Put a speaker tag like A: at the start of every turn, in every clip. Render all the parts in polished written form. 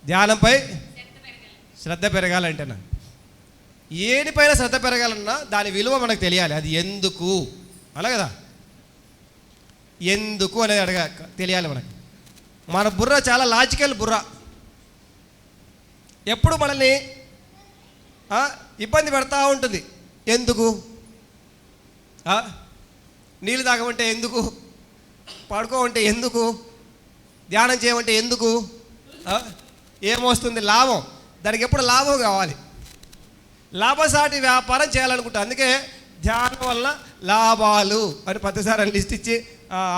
A: ధ్యానంపై శ్రద్ధ పెరగాలంటేనా, ఏనిపైన శ్రద్ధ పెరగాలన్నా దాని విలువ మనకు తెలియాలి. అది ఎందుకు అలా కదా, ఎందుకు అనేది తెలియాలి మనకి. మన బుర్ర చాలా లాజికల్ బుర్ర. ఎప్పుడు మనల్ని ఇబ్బంది పెడతా ఉంటుంది. ఎందుకు, నీళ్ళు తాగమంటే ఎందుకు, పడుకోమంటే ఎందుకు, ధ్యానం చేయమంటే ఎందుకు, ఏమొస్తుంది లాభం, దానికి ఎప్పుడు లాభం కావాలి. లాభసాటి వ్యాపారం చేయాలనుకుంటా. అందుకే ధ్యానం వల్ల లాభాలు అని ప్రతిసారి లిస్ట్ ఇచ్చి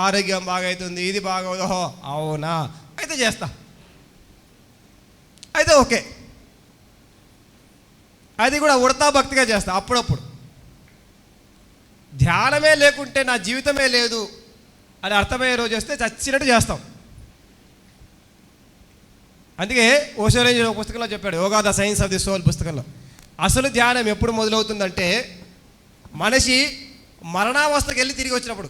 A: ఆరోగ్యం బాగా అవుతుంది, ఇది బాగా ఓహో అవునా అయితే చేస్తా, అయితే ఓకే, అది కూడా ఉడతా భక్తిగా చేస్తా. అప్పుడప్పుడు ధ్యానమే లేకుంటే నా జీవితమే లేదు అని అర్థమయ్యే రోజు వస్తే చచ్చినట్టు చేస్తాం. అందుకే ఓషో రేంజ్ ఒక పుస్తకంలో చెప్పాడు, yoga the science of the soul పుస్తకంలో, అసలు ధ్యానం ఎప్పుడు మొదలవుతుందంటే మనిషి మరణావస్థకి వెళ్ళి తిరిగి వచ్చినప్పుడు.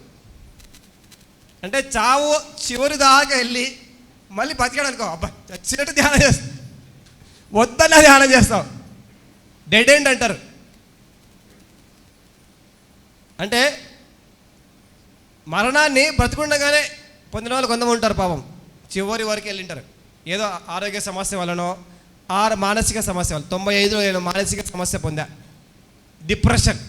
A: అంటే చావు చివరి దాకా వెళ్ళి మళ్ళీ బతికాడు అనుకో, అబ్బా చచ్చినట్టు ధ్యానం చేస్తాం, వద్దన్నా ధ్యానం చేస్తాం. డెడ్ ఎండ్ అంటారు. అంటే మరణాన్ని బ్రతుకుండగానే పొందిన వాళ్ళు కొంతమంది ఉంటారు పాపం, చివరి వరకు వెళ్ళింటారు. ఏదో ఆరోగ్య సమస్య వలనో మానసిక సమస్య వల్ల. 95లో నేను మానసిక సమస్య పొందా, డిప్రెషన్.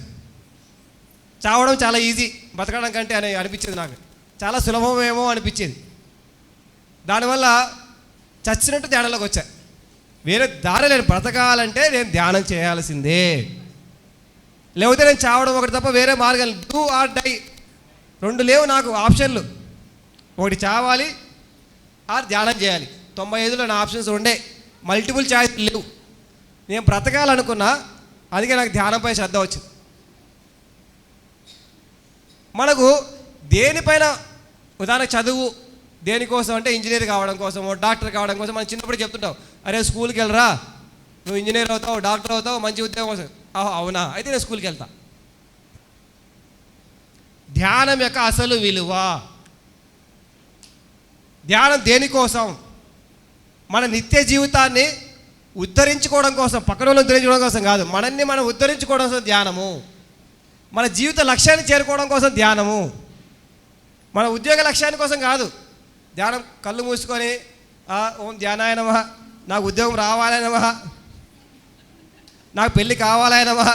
A: చావడం చాలా ఈజీ బతకడం కంటే అని అనిపించేది నాకు, చాలా సులభమేమో అనిపించేది. దానివల్ల చచ్చినట్టు ధ్యానంలోకి వచ్చా. వేరే దారి లేని, బ్రతకాలంటే నేను ధ్యానం చేయాల్సిందే, లేకపోతే నేను చావడం ఒకటి తప్ప వేరే మార్గాలు డూ ఆర్ డై రెండు లేవు నాకు ఆప్షన్లు. ఒకటి చావాలి ఆర్ ధ్యానం చేయాలి. 95లో నా ఆప్షన్స్ ఉండే, మల్టిపుల్ చాయిస్ లేవు. నేను బ్రతకాలనుకున్నా, అందుకే నాకు ధ్యానంపై శ్రద్ధ వచ్చింది. మనకు దేనిపైన ఉదాహరణ చదువు దేనికోసం అంటే ఇంజనీర్ కావడం కోసమో డాక్టర్ కావడం కోసం మనం చిన్నప్పుడు చెప్తుంటాం, అరే స్కూల్కి వెళ్ళరా నువ్వు ఇంజనీర్ అవుతావు, డాక్టర్ అవుతావు, మంచి ఉద్యోగం కోసం. అవునా అయితే నేను స్కూల్కి వెళ్తా. ధ్యానం యొక్క అసలు విలువ, ధ్యానం దేనికోసం, మన నిత్య జీవితాన్ని ఉద్ధరించుకోవడం కోసం, పక్కన వాళ్ళని ఉద్ధరించుకోవడం కోసం కాదు, మనల్ని మనం ఉద్ధరించుకోవడం కోసం ధ్యానము. మన జీవిత లక్ష్యాన్ని చేరుకోవడం కోసం ధ్యానము. మన ఉద్యోగ లక్ష్యాన్ని కోసం కాదు ధ్యానం. కళ్ళు మూసుకొని ఓం ధ్యానాయ నమః, నాకు ఉద్యోగం రావాలే నమః, నాకు పెళ్ళి కావాలే నమః.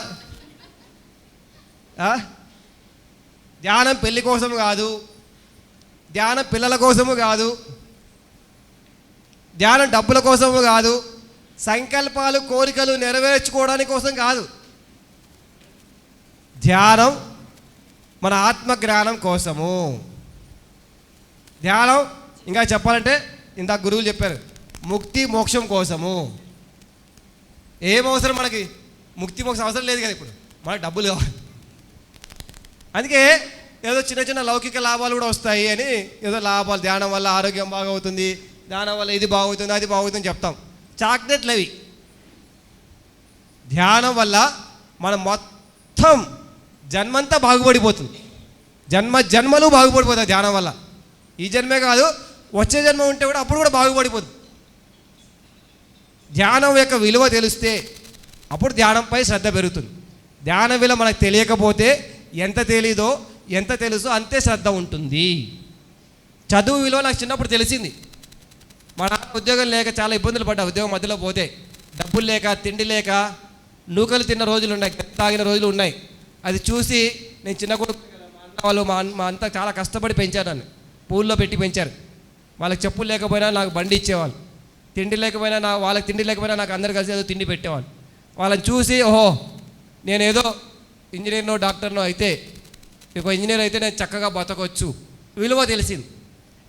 A: ధ్యానం పెళ్ళి కోసము కాదు, ధ్యానం పిల్లల కోసము కాదు, ధ్యానం డబ్బుల కోసము కాదు, సంకల్పాలు కోరికలు నెరవేర్చుకోవడానికి కోసం కాదు. ధ్యానం మన ఆత్మజ్ఞానం కోసము. ధ్యానం ఇంకా చెప్పాలంటే ఇందాక గురువులు చెప్పారు, ముక్తి మోక్షం కోసము. ఏం అవసరం మనకి, ముక్తి మోక్షం అవసరం లేదు కదా, ఇప్పుడు మనకు డబ్బులు కావాలి. అందుకే ఏదో చిన్న చిన్న లౌకిక లాభాలు కూడా వస్తాయి అని, ఏదో లాభాలు, ధ్యానం వల్ల ఆరోగ్యం బాగవుతుంది, ధ్యానం వల్ల ఇది బాగుతుంది అది బాగుతుంది చెప్తాం. చాక్లెట్లు అవి. ధ్యానం వల్ల మన మొత్తం జన్మంతా బాగుపడిపోతుంది, జన్మలు బాగుపడిపోతాయి ధ్యానం వల్ల. ఈ జన్మే కాదు, వచ్చే జన్మ ఉంటే కూడా అప్పుడు కూడా బాగుపడిపోతుంది. ధ్యానం యొక్క విలువ తెలిస్తే అప్పుడు ధ్యానంపై శ్రద్ధ పెరుగుతుంది. ధ్యానం విలువ మనకు తెలియకపోతే ఎంత తెలీదో ఎంత తెలుసో అంతే శ్రద్ధ ఉంటుంది. చదువు విలువ నాకు చిన్నప్పుడు తెలిసింది. మన ఉద్యోగం లేక చాలా ఇబ్బందులు పడ్డా, ఉద్యోగం మధ్యలో పోతే డబ్బులు లేక, తిండి లేక, నూకలు తిన్న రోజులు ఉన్నాయి, తాగిన రోజులు ఉన్నాయి. అది చూసి నేను చిన్న కొడుకు, మా అన్న వాళ్ళు మా అంతా చాలా కష్టపడి పెంచారు నన్ను, పూల్లో పెట్టి పెంచారు. వాళ్ళకి చెప్పులు లేకపోయినా నాకు బండి ఇచ్చేవాళ్ళు, తిండి లేకపోయినా వాళ్ళకి తిండి లేకపోయినా నాకు అందరు కలిసి ఏదో తిండి పెట్టేవాళ్ళు. వాళ్ళని చూసి ఓహో నేనేదో ఇంజనీర్నో డాక్టర్నో అయితే, ఒక ఇంజనీర్ అయితే నేను చక్కగా బతకొచ్చు విలువ తెలిసింది.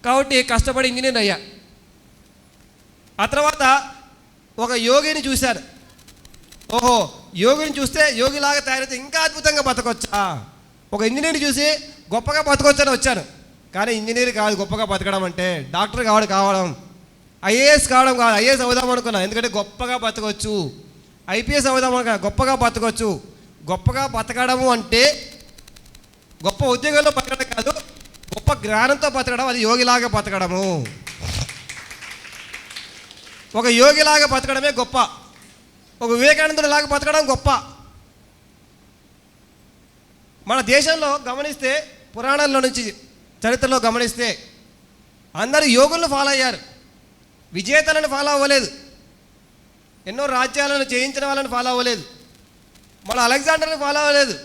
A: కాబట్టి కష్టపడి ఇంజనీర్ అయ్యా. ఆ తర్వాత ఒక యోగిని చూశాను, ఓహో యోగిని చూస్తే యోగిలాగా తయారైతే ఇంకా అద్భుతంగా బతకొచ్చా. ఒక ఇంజనీర్ని చూసి గొప్పగా బతకొచ్చని వచ్చాను. కానీ ఇంజనీర్ కాదు గొప్పగా బతకడం అంటే, డాక్టర్ కావడం, ఐఏఎస్ కావడం కాదు. ఐఏఎస్ అవుదాం అనుకున్నా, ఎందుకంటే గొప్పగా బతకొచ్చు. ఐపీఎస్ అవుదాం అనుకున్నా, గొప్పగా బతకొచ్చు. గొప్పగా బతకడము అంటే గొప్ప ఉద్యోగంలో బతకడం కాదు, గొప్ప జ్ఞానంతో బతకడం, అది యోగిలాగా బతకడము. ఒక యోగిలాగా బతకడమే గొప్ప, ఒక వివేకానందుడిలాగా బతకడం గొప్ప. మన దేశంలో గమనిస్తే, పురాణాల్లో నుంచి చరిత్రలో గమనిస్తే అందరూ యోగులను ఫాలో అయ్యారు, విజేతలను ఫాలో అవ్వలేదు. ఎన్నో రాజ్యాలను జయించిన వాళ్ళని ఫాలో అవ్వలేదు. మన అలెగ్జాండర్ని ఫాలో అవ్వలేదు,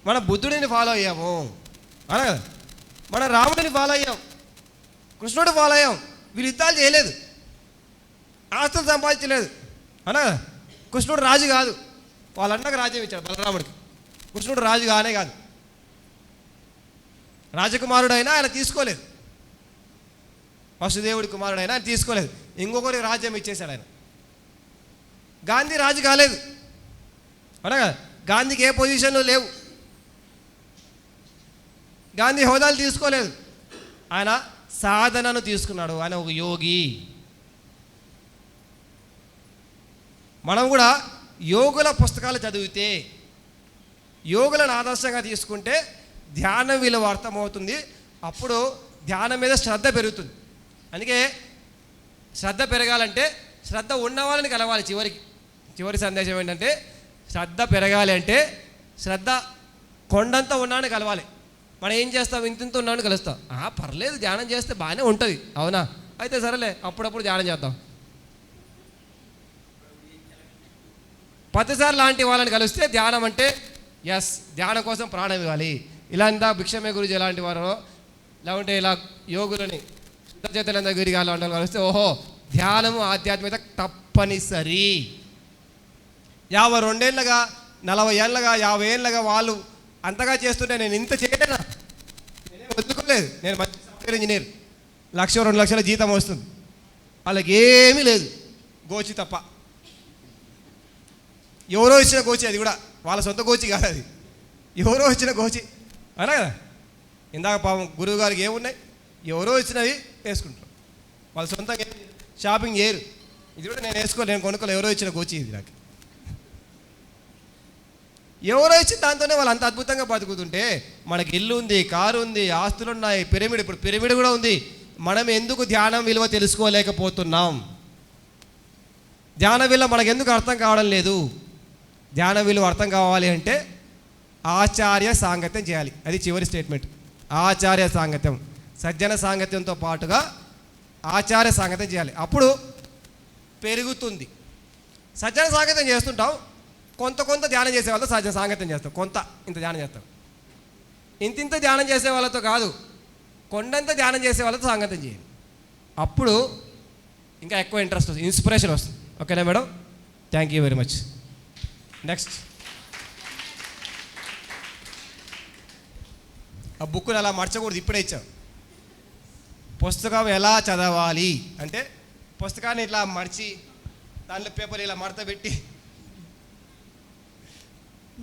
A: మన బుద్ధుడిని ఫాలో అయ్యాము. అలా కదా, మన రాముడిని ఫాలో అయ్యాం, కృష్ణుడు ఫాలో అయ్యాం. వీళ్ళు యుద్ధాలు చేయలేదు, ఆస్తులు సంపాదించలేదు. అలా కదా, కృష్ణుడు రాజు కాదు, వాళ్ళ అన్నకు రాజ్యం ఇచ్చాడు బలరాముడికి. కృష్ణుడు రాజు కానే కాదు, రాజకుమారుడైనా ఆయన తీసుకోలేదు. వసుదేవుడి కుమారుడైనా ఆయన తీసుకోలేదు, ఇంకొకరికి రాజ్యం ఇచ్చేశాడు ఆయన. గాంధీ రాజు కాలేదు, అనగా గాంధీకి ఏ పొజిషన్లో లేవు, గాంధీ హోదాలు తీసుకోలేదు. ఆయన సాధనను తీసుకున్నాడు, ఆయన ఒక యోగి. మనం కూడా యోగుల పుస్తకాలు చదివితే, యోగులను ఆదర్శంగా తీసుకుంటే ధ్యానం విలువ అర్థమవుతుంది. అప్పుడు ధ్యానం మీద శ్రద్ధ పెరుగుతుంది. అందుకే శ్రద్ధ పెరగాలంటే శ్రద్ధ ఉన్న వాళ్ళని కలవాలి. చివరి సందేశం ఏంటంటే, శ్రద్ధ పెరగాలి అంటే శ్రద్ధ కొండంతా ఉన్నాను కలవాలి. మనం ఏం చేస్తాం, ఇంత ఉన్నాను కలుస్తాం. పర్లేదు, ధ్యానం చేస్తే బాగానే ఉంటుంది. అవునా, అయితే సరేలే అప్పుడప్పుడు ధ్యానం చేద్దాం. ప్రతిసారి లాంటి వాళ్ళని కలిస్తే ధ్యానం అంటే ఎస్, ధ్యానం కోసం ప్రాణం ఇవ్వాలి. ఇలాంటి భిక్షమే గురించి ఎలాంటి వారో, లేకుంటే ఇలా యోగులని శుద్ధచేతనంద గురి లాంటి వాళ్ళు కలిస్తే, ఓహో ధ్యానము ఆధ్యాత్మికత తప్పనిసరి. 52 ఏళ్ళగా 40 ఏళ్ళగా 50 ఏళ్ళగా వాళ్ళు అంతగా చేస్తుంటే నేను ఇంత చేయలేనా? నేనేం వదులుకోలేదు. నేను మంచి సాఫ్ట్వేర్ ఇంజనీర్, 1-2 లక్షల జీతం వస్తుంది. వాళ్ళకి ఏమీ లేదు, గోచి తప్ప. ఎవరో ఇచ్చిన గోచి, అది కూడా వాళ్ళ సొంత గోచి కాదు, అది ఎవరో ఇచ్చిన గోచి అనా కదా. ఇందాక పాపం గురువు గారికి ఏమున్నాయి, ఎవరో ఇచ్చినవి వేసుకుంటారు, వాళ్ళ సొంతంగా షాపింగ్ చేయరు. ఇది కూడా నేను వేసుకోలేదు, నేను కొనుక్కోలేదు, ఎవరో ఇచ్చిన గోచి ఇది నాకు. ఎవరో ఇచ్చిన దాంతోనే వాళ్ళు అంత అద్భుతంగా బతుకుతుంటే, మనకి ఇల్లు ఉంది, కారు ఉంది, ఆస్తులు ఉన్నాయి, పిరమిడ్, ఇప్పుడు పిరమిడ్ కూడా ఉంది. మనం ఎందుకు ధ్యానం విలువ తెలుసుకోలేకపోతున్నాం? ధ్యాన విలువ మనకు ఎందుకు అర్థం కావడం లేదు? ధ్యాన విలువ అర్థం కావాలి అంటే ఆచార్య సాంగత్యం చేయాలి. అది చివరి స్టేట్మెంట్. ఆచార్య సాంగత్యం, సజ్జన సాంగత్యంతో పాటుగా ఆచార్య సాంగత్యం చేయాలి, అప్పుడు పెరుగుతుంది. సజ్జన సాంగత్యం చేస్తుంటాం, కొంత ధ్యానం చేసే వాళ్ళతో సజ్జన సాంగత్యం చేస్తాం, ఇంత ధ్యానం చేస్తాం. ఇంత ధ్యానం చేసే వాళ్ళతో కాదు, కొండంత ధ్యానం చేసే వాళ్ళతో సాంగత్యం చేయాలి. అప్పుడు ఇంకా ఎక్కువ ఇంట్రెస్ట్ వస్తుంది, ఇన్స్పిరేషన్ వస్తుంది. ఓకేనా madam? Thank you very much. Next, ఆ బుక్ని అలా మర్చకూడదు, ఇప్పుడే ఇచ్చాం. పుస్తకం ఎలా చదవాలి అంటే, పుస్తకాన్ని ఇట్లా మర్చి దాంట్లో పేపర్ ఇలా మడత పెట్టి.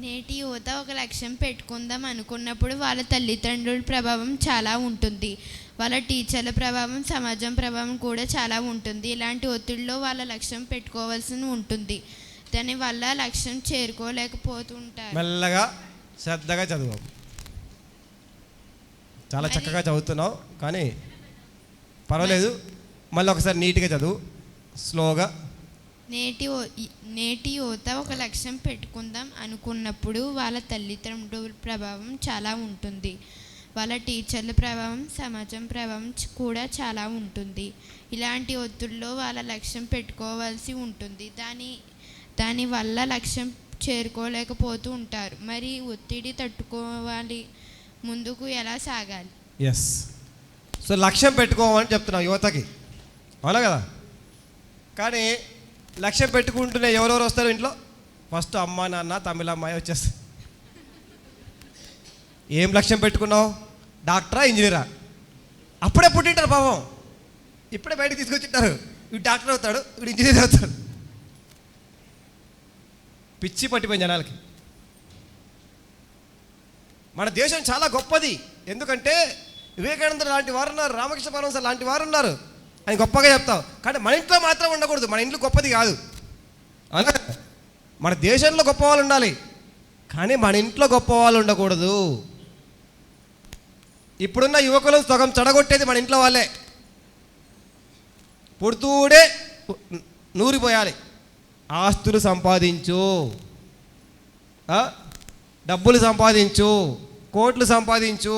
B: నేటి యువత ఒక లక్ష్యం పెట్టుకుందాం అనుకున్నప్పుడు వాళ్ళ తల్లిదండ్రుల ప్రభావం చాలా ఉంటుంది, వాళ్ళ టీచర్ల ప్రభావం, సమాజం ప్రభావం కూడా చాలా ఉంటుంది. ఇలాంటి ఒత్తిడిలో వాళ్ళ లక్ష్యం పెట్టుకోవాల్సి ఉంటుంది. దానివల్ల లక్ష్యం చేరుకోలేకపోతుంటారు.
A: మెల్లగా శ్రద్ధగా చదువు. చాలా చక్కగా చదువుతున్నావు, కానీ పర్వాలేదు, మళ్ళీ ఒకసారి నీట్గా చదువు, స్లోగా.
B: నేటి యువత ఒక లక్ష్యం పెట్టుకుందాం అనుకున్నప్పుడు వాళ్ళ తల్లిదండ్రుల ప్రభావం చాలా ఉంటుంది, వాళ్ళ టీచర్ల ప్రభావం, సమాజం ప్రభావం కూడా చాలా ఉంటుంది. ఇలాంటి ఒత్తిడిలో వాళ్ళ లక్ష్యం పెట్టుకోవాల్సి ఉంటుంది. దానివల్ల లక్ష్యం చేరుకోలేకపోతూ ఉంటారు. మరి ఒత్తిడి తట్టుకోవాలి, ముందుకు ఎలా సాగాలి?
A: ఎస్, సో లక్ష్యం పెట్టుకోమని చెప్తున్నావు యువతకి, అవునా కదా. కానీ లక్ష్యం పెట్టుకుంటూనే ఎవరెవరు వస్తారు ఇంట్లో? ఫస్ట్ అమ్మ, నాన్న, తమిళ అమ్మాయి వచ్చేస్తారు. ఏం లక్ష్యం పెట్టుకున్నావు? డాక్టరా, ఇంజనీరా? అప్పుడే పుట్టింటారు పాపం, ఇప్పుడే బయటకు తీసుకొచ్చింటారు. వీడు డాక్టర్ అవుతాడు, వీడు ఇంజనీర్ అవుతాడు. పిచ్చి పట్టిపోయింది జనాలకి. మన దేశం చాలా గొప్పది, ఎందుకంటే వివేకానంద లాంటి వారు ఉన్నారు, రామకృష్ణ పరమహంస లాంటి వారు ఉన్నారు, అని గొప్పగా చెప్తావు. కానీ మన ఇంట్లో మాత్రం ఉండకూడదు, మన ఇంట్లో గొప్పది కాదు. అలా మన దేశంలో గొప్ప వాళ్ళు ఉండాలి, కానీ మన ఇంట్లో గొప్ప వాళ్ళు ఉండకూడదు. ఇప్పుడున్న యువకులు సగం చెడగొట్టేది మన ఇంట్లో వాళ్ళే. పుడుతూడే నూరిపోయాలి. ఆస్తులు సంపాదించు, డబ్బులు సంపాదించు, కోట్లు సంపాదించు,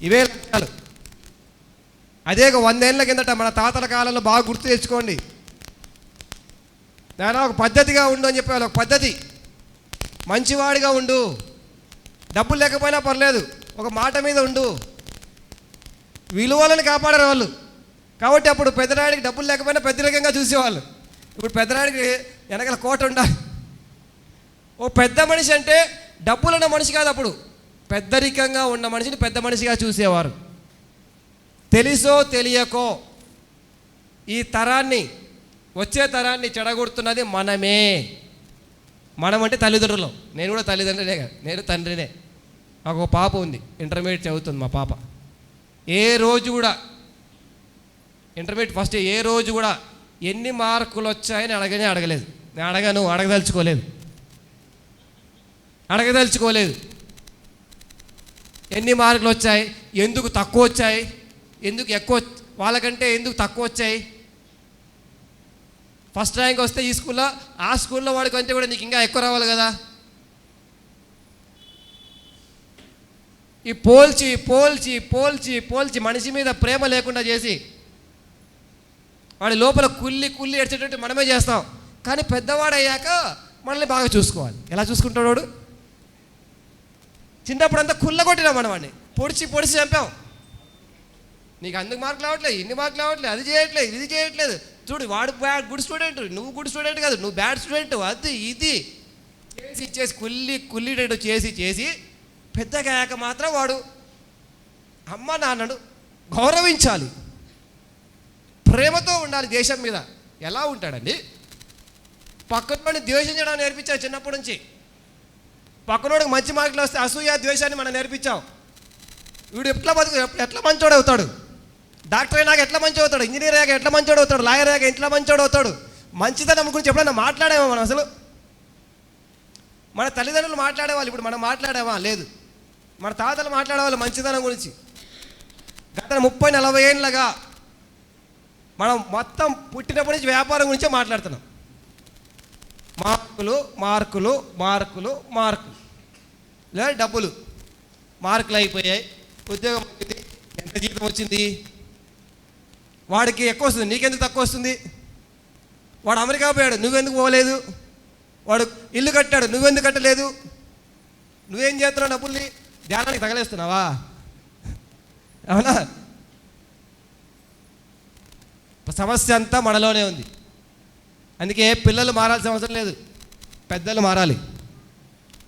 A: ఇవే లక్ష్యాలు. అదే 100 ఏళ్ళ కిందట మన తాతల కాలంలో బాగా గుర్తు తెచ్చుకోండి. నేను ఒక పద్ధతిగా ఉండు అని చెప్పేవాళ్ళు. ఒక పద్ధతి, మంచివాడిగా ఉండు, డబ్బులు లేకపోయినా పర్లేదు, ఒక మాట మీద ఉండు, విలువలను కాపాడారు వాళ్ళు. కాబట్టి అప్పుడు పెద్దరాడికి డబ్బులు లేకపోయినా పెద్దరికంగా చూసేవాళ్ళు. ఇప్పుడు పెద్దరాడికి వెనకాల కోట ఉండాలి. ఓ పెద్ద మనిషి అంటే డబ్బులు ఉన్న మనిషి కాదు, అప్పుడు పెద్దరికంగా ఉన్న మనిషిని పెద్ద మనిషిగా చూసేవారు. తెలుసో తెలియకో ఈ తరాన్ని, వచ్చే తరాన్ని చెడగొడుతున్నది మనమే. మనం అంటే తల్లిదండ్రులం. నేను కూడా తల్లిదండ్రులే కదా, నేను తండ్రినే. నాకు ఒక పాప ఉంది, ఇంటర్మీడియట్ చదువుతుంది మా పాప. ఏ రోజు కూడా ఇంటర్మీడియట్ ఫస్ట్ ఏ రోజు కూడా ఎన్ని మార్కులు వచ్చాయని అడగలేదు. నేను అడగదలుచుకోలేదు. ఎన్ని మార్కులు వచ్చాయి, ఎందుకు తక్కువ వచ్చాయి, ఎందుకు ఎక్కువ, వాళ్ళకంటే ఎందుకు తక్కువ వచ్చాయి. ఫస్ట్ ర్యాంక్ వస్తే ఈ స్కూల్లో, ఆ స్కూల్లో వాడికి అంటే కూడా నీకు ఇంకా ఎక్కువ రావాలి కదా. ఈ పోల్చి పోల్చి పోల్చి పోల్చి మనిషి మీద ప్రేమ లేకుండా చేసి వాడి లోపల కుళ్ళి కుళ్ళి ఏడ్చేటట్టు మనమే చేస్తాం. కానీ పెద్దవాడయ్యాక మనల్ని బాగా చూసుకోవాలి. ఎలా చూసుకుంటాడు వాడు? చిన్నప్పుడంతా కుళ్ళగొట్టినాం మనం, వాడిని పొడిచి పొడిచి చంపాం. నీకు అందుకు మార్కులు రావట్లేదు, ఇన్ని మార్కులు రావట్లేదు, అది చేయట్లేదు, ఇది చేయట్లేదు, చూడు వాడు గుడ్ స్టూడెంట్, నువ్వు గుడ్ స్టూడెంట్ కాదు, నువ్వు బ్యాడ్ స్టూడెంట్, అది ఇది చేసి కుళ్ళిడేటు చేసి పెద్దగా అయ్యాక మాత్రం వాడు అమ్మ నాన్నను గౌరవించాలి, ప్రేమతో ఉండాలి దేశం మీద. ఎలా ఉంటాడండి? పక్కనోడిని ద్వేషించడం నేర్పించావు చిన్నప్పటి నుంచి. పక్కనోడికి మంచి మార్కులు వస్తే అసూయ ద్వేషాన్ని మనం నేర్పించాం. వీడు ఎట్లా మంచోడు అవుతాడు, డాక్టర్ అయినాక ఎట్లా మంచి అవుతాడు, ఇంజనీర్ అయ్యాక ఎట్లా మంచోడు అవుతాడు, లాయర్ అయ్యాక ఎట్లా మంచోడు అవుతాడు. మంచితనం గురించి ఎప్పుడైనా మాట్లాడేమో మనం? అసలు మన తల్లిదండ్రులు మాట్లాడేవాళ్ళు, ఇప్పుడు మనం మాట్లాడేవా? లేదు. మన తాతలు మాట్లాడేవాళ్ళు మంచితనం గురించి. గత 30-40 ఏళ్ళగా మనం మొత్తం పుట్టినప్పటి నుంచి వ్యాపారం గురించే మాట్లాడుతున్నాం. మార్కులు మార్కులు మార్కులు మార్కులు, లేదా డబ్బులు. మార్కులు అయిపోయాయి, ఉద్యోగం వచ్చింది, ఎంత జీతం వచ్చింది, వాడికి ఎక్కువ వస్తుంది, నీకెందుకు తక్కువ వస్తుంది? వాడు అమెరికా పోయాడు, నువ్వెందుకు పోలేదు? వాడు ఇల్లు కట్టాడు, నువ్వెందుకు కట్టలేదు? నువ్వేం చేస్తున్నావు? డబ్బుల్ని ధ్యానానికి తగలేస్తున్నావా? అవునా? సమస్య అంతా మనలోనే ఉంది. అందుకే పిల్లలు మారాల్సిన అవసరం లేదు, పెద్దలు మారాలి,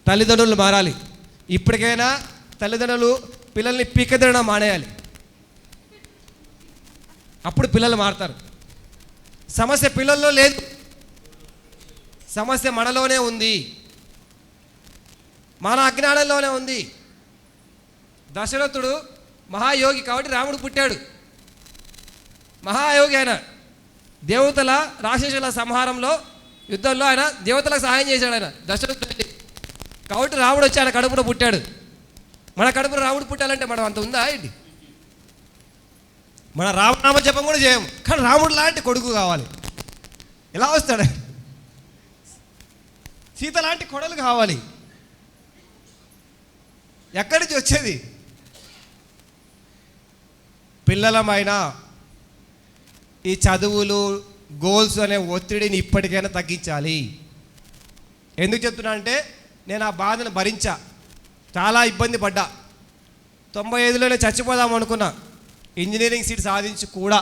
A: తల్లిదండ్రులు మారాలి. ఇప్పటికైనా తల్లిదండ్రులు పిల్లల్ని పీకదడం మానేయాలి, అప్పుడు పిల్లలు మారుతారు. సమస్య పిల్లల్లో లేదు, సమస్య మనలోనే ఉంది, మన అజ్ఞానంలోనే ఉంది. దశరథుడు మహాయోగి కాబట్టి రాముడు పుట్టాడు. మహాయోగి ఆయన దేవతల రాక్షసుల సంహారంలో యుద్ధంలో ఆయన దేవతలకు సహాయం చేశాడు. ఆయన దశరథుడు కాబట్టి రాముడు వచ్చి ఆయన కడుపులో పుట్టాడు. మన కడుపులో రాముడు పుట్టాలంటే మనం అంత ఉందా ఏంటి? మన రామనామ జపం కూడా చేయము, కానీ రాముడు లాంటి కొడుకు కావాలి. ఎలా వస్తాడు? సీత లాంటి కొడలు కావాలి. ఎక్కడి నుంచి వచ్చేది? పిల్లలమైనా ఈ చదువులు గోల్స్ అనే ఒత్తిడిని ఇప్పటికైనా తగ్గించాలి. ఎందుకు చెప్తున్నా అంటే నేను ఆ బాధను భరించా, చాలా ఇబ్బంది పడ్డా. 95లోనే చచ్చిపోదాం అనుకున్నా, ఇంజనీరింగ్ సీట్ సాధించి కూడా.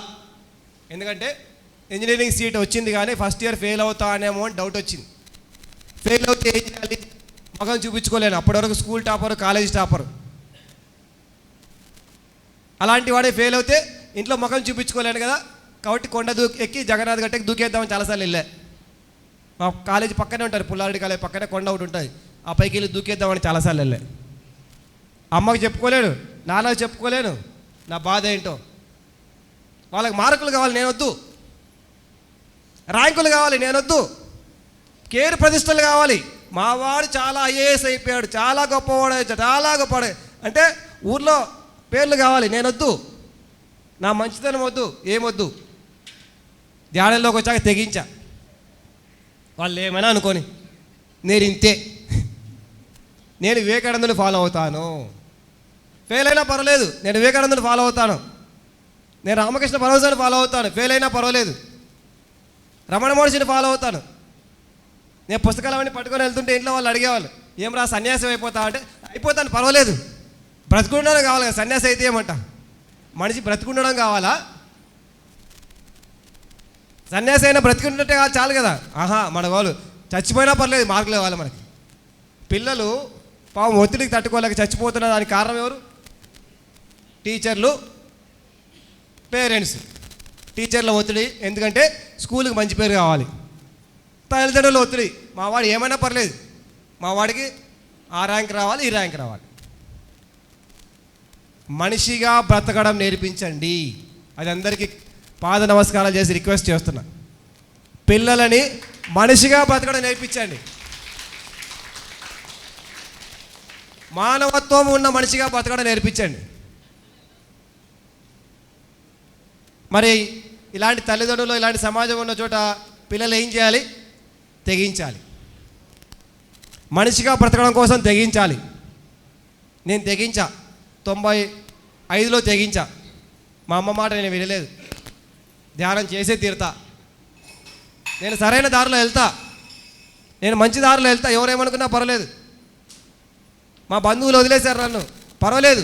A: ఎందుకంటే ఇంజనీరింగ్ సీట్ వచ్చింది కానీ ఫస్ట్ ఇయర్ ఫెయిల్ అవుతానేమో అని డౌట్ వచ్చింది. ఫెయిల్ అవుతే ఏం చేయాలి? మగం చూపించుకోలేను. అప్పటి వరకు స్కూల్ టాపరు, కాలేజ్ టాపరు. అలాంటి వాడే ఫెయిల్ అవుతే ఇంట్లో ముఖం చూపించుకోలేను కదా. కాబట్టి కొండ ఎక్కి జగన్నాథ్ గట్టకి దూకేద్దామని చాలాసార్లు వెళ్ళా. మా కాలేజీ పక్కనే ఉంటారు, పుల్లారెడ్డి కాలేజ్ పక్కనే కొండ ఒకటి ఉంటుంది, ఆ పైకి వెళ్ళి దూకేద్దామని చాలాసార్లు వెళ్ళా. అమ్మకి చెప్పుకోలేను, నాన్నకి చెప్పుకోలేను నా బాధ ఏంటో. వాళ్ళకి మార్కులు కావాలి, నేనొద్దు. ర్యాంకులు కావాలి, నేనొద్దు. కేర్ ప్రతిష్టలు కావాలి. మా వాడు చాలా ఐఏఎస్ అయిపోయాడు, చాలా గొప్పవాడు, చాలా గొప్పవాడు అంటే ఊర్లో పేర్లు కావాలి, నేనొద్దు. నా మంచితనం వద్దు, ఏమొద్దు. ధ్యానంలోకి వచ్చాక తెగించా. వాళ్ళు ఏమైనా అనుకోని, నేను ఇంతే, నేను వివేకానందుని ఫాలో అవుతాను. ఫెయిల్ అయినా పర్వాలేదు, నేను వివేకానందుని ఫాలో అవుతాను. నేను రామకృష్ణ పరమహంసని ఫాలో అవుతాను, ఫెయిల్ అయినా పర్వాలేదు. రమణ మహర్షిని ఫాలో అవుతాను. నేను పుస్తకాలవన్నీ పట్టుకొని వెళ్తుంటే ఇంట్లో వాళ్ళు అడిగేవాళ్ళు, ఏం రా సన్యాసం అయిపోతావు అంటే, అయిపోతాను పర్వాలేదు, బ్రతుకుండడం కావాలి కదా, సన్యాసి అయితే ఏమంట, మనిషి బ్రతుకుండడం కావాలా, సన్యాసి అయినా బ్రతుకుంటుంటే చాలు కదా. ఆహా, మన వాళ్ళు చచ్చిపోయినా పర్లేదు, మార్కులు కావాలి మనకి. పిల్లలు పాపం ఒత్తిడికి తట్టుకోలేక చచ్చిపోతున్న దానికి కారణం ఎవరు? టీచర్లు, పేరెంట్స్. టీచర్ల ఒత్తిడి, ఎందుకంటే స్కూల్కి మంచి పేరు కావాలి. తల్లిదండ్రుల ఒత్తిడి, మా వాడు ఏమైనా పర్లేదు, మా వాడికి ఆ ర్యాంక్ రావాలి, ఈ ర్యాంక్ రావాలి. మనిషిగా బ్రతకడం నేర్పించండి. అది అందరికీ పాద నమస్కారాలు చేసి రిక్వెస్ట్ చేస్తున్నా. పిల్లలని మనిషిగా బ్రతకడం నేర్పించండి. మానవత్వం ఉన్న మనిషిగా బ్రతకడం నేర్పించండి. మరి ఇలాంటి తల్లిదండ్రులు, ఇలాంటి సమాజం ఉన్న చోట పిల్లలు ఏం చేయాలి? తెగించాలి. మనిషిగా బ్రతకడం కోసం తెగించాలి. నేను తెగించా, 95లో తెగించా. మా అమ్మ మాట నేను వినలేదు, ధ్యానం చేసే తీరుతా, నేను సరైన దారిలో వెళ్తా, నేను మంచి దారిలో వెళ్తా, ఎవరేమనుకున్నా పర్వాలేదు. మా బంధువులు వదిలేశారు నన్ను, పర్వాలేదు.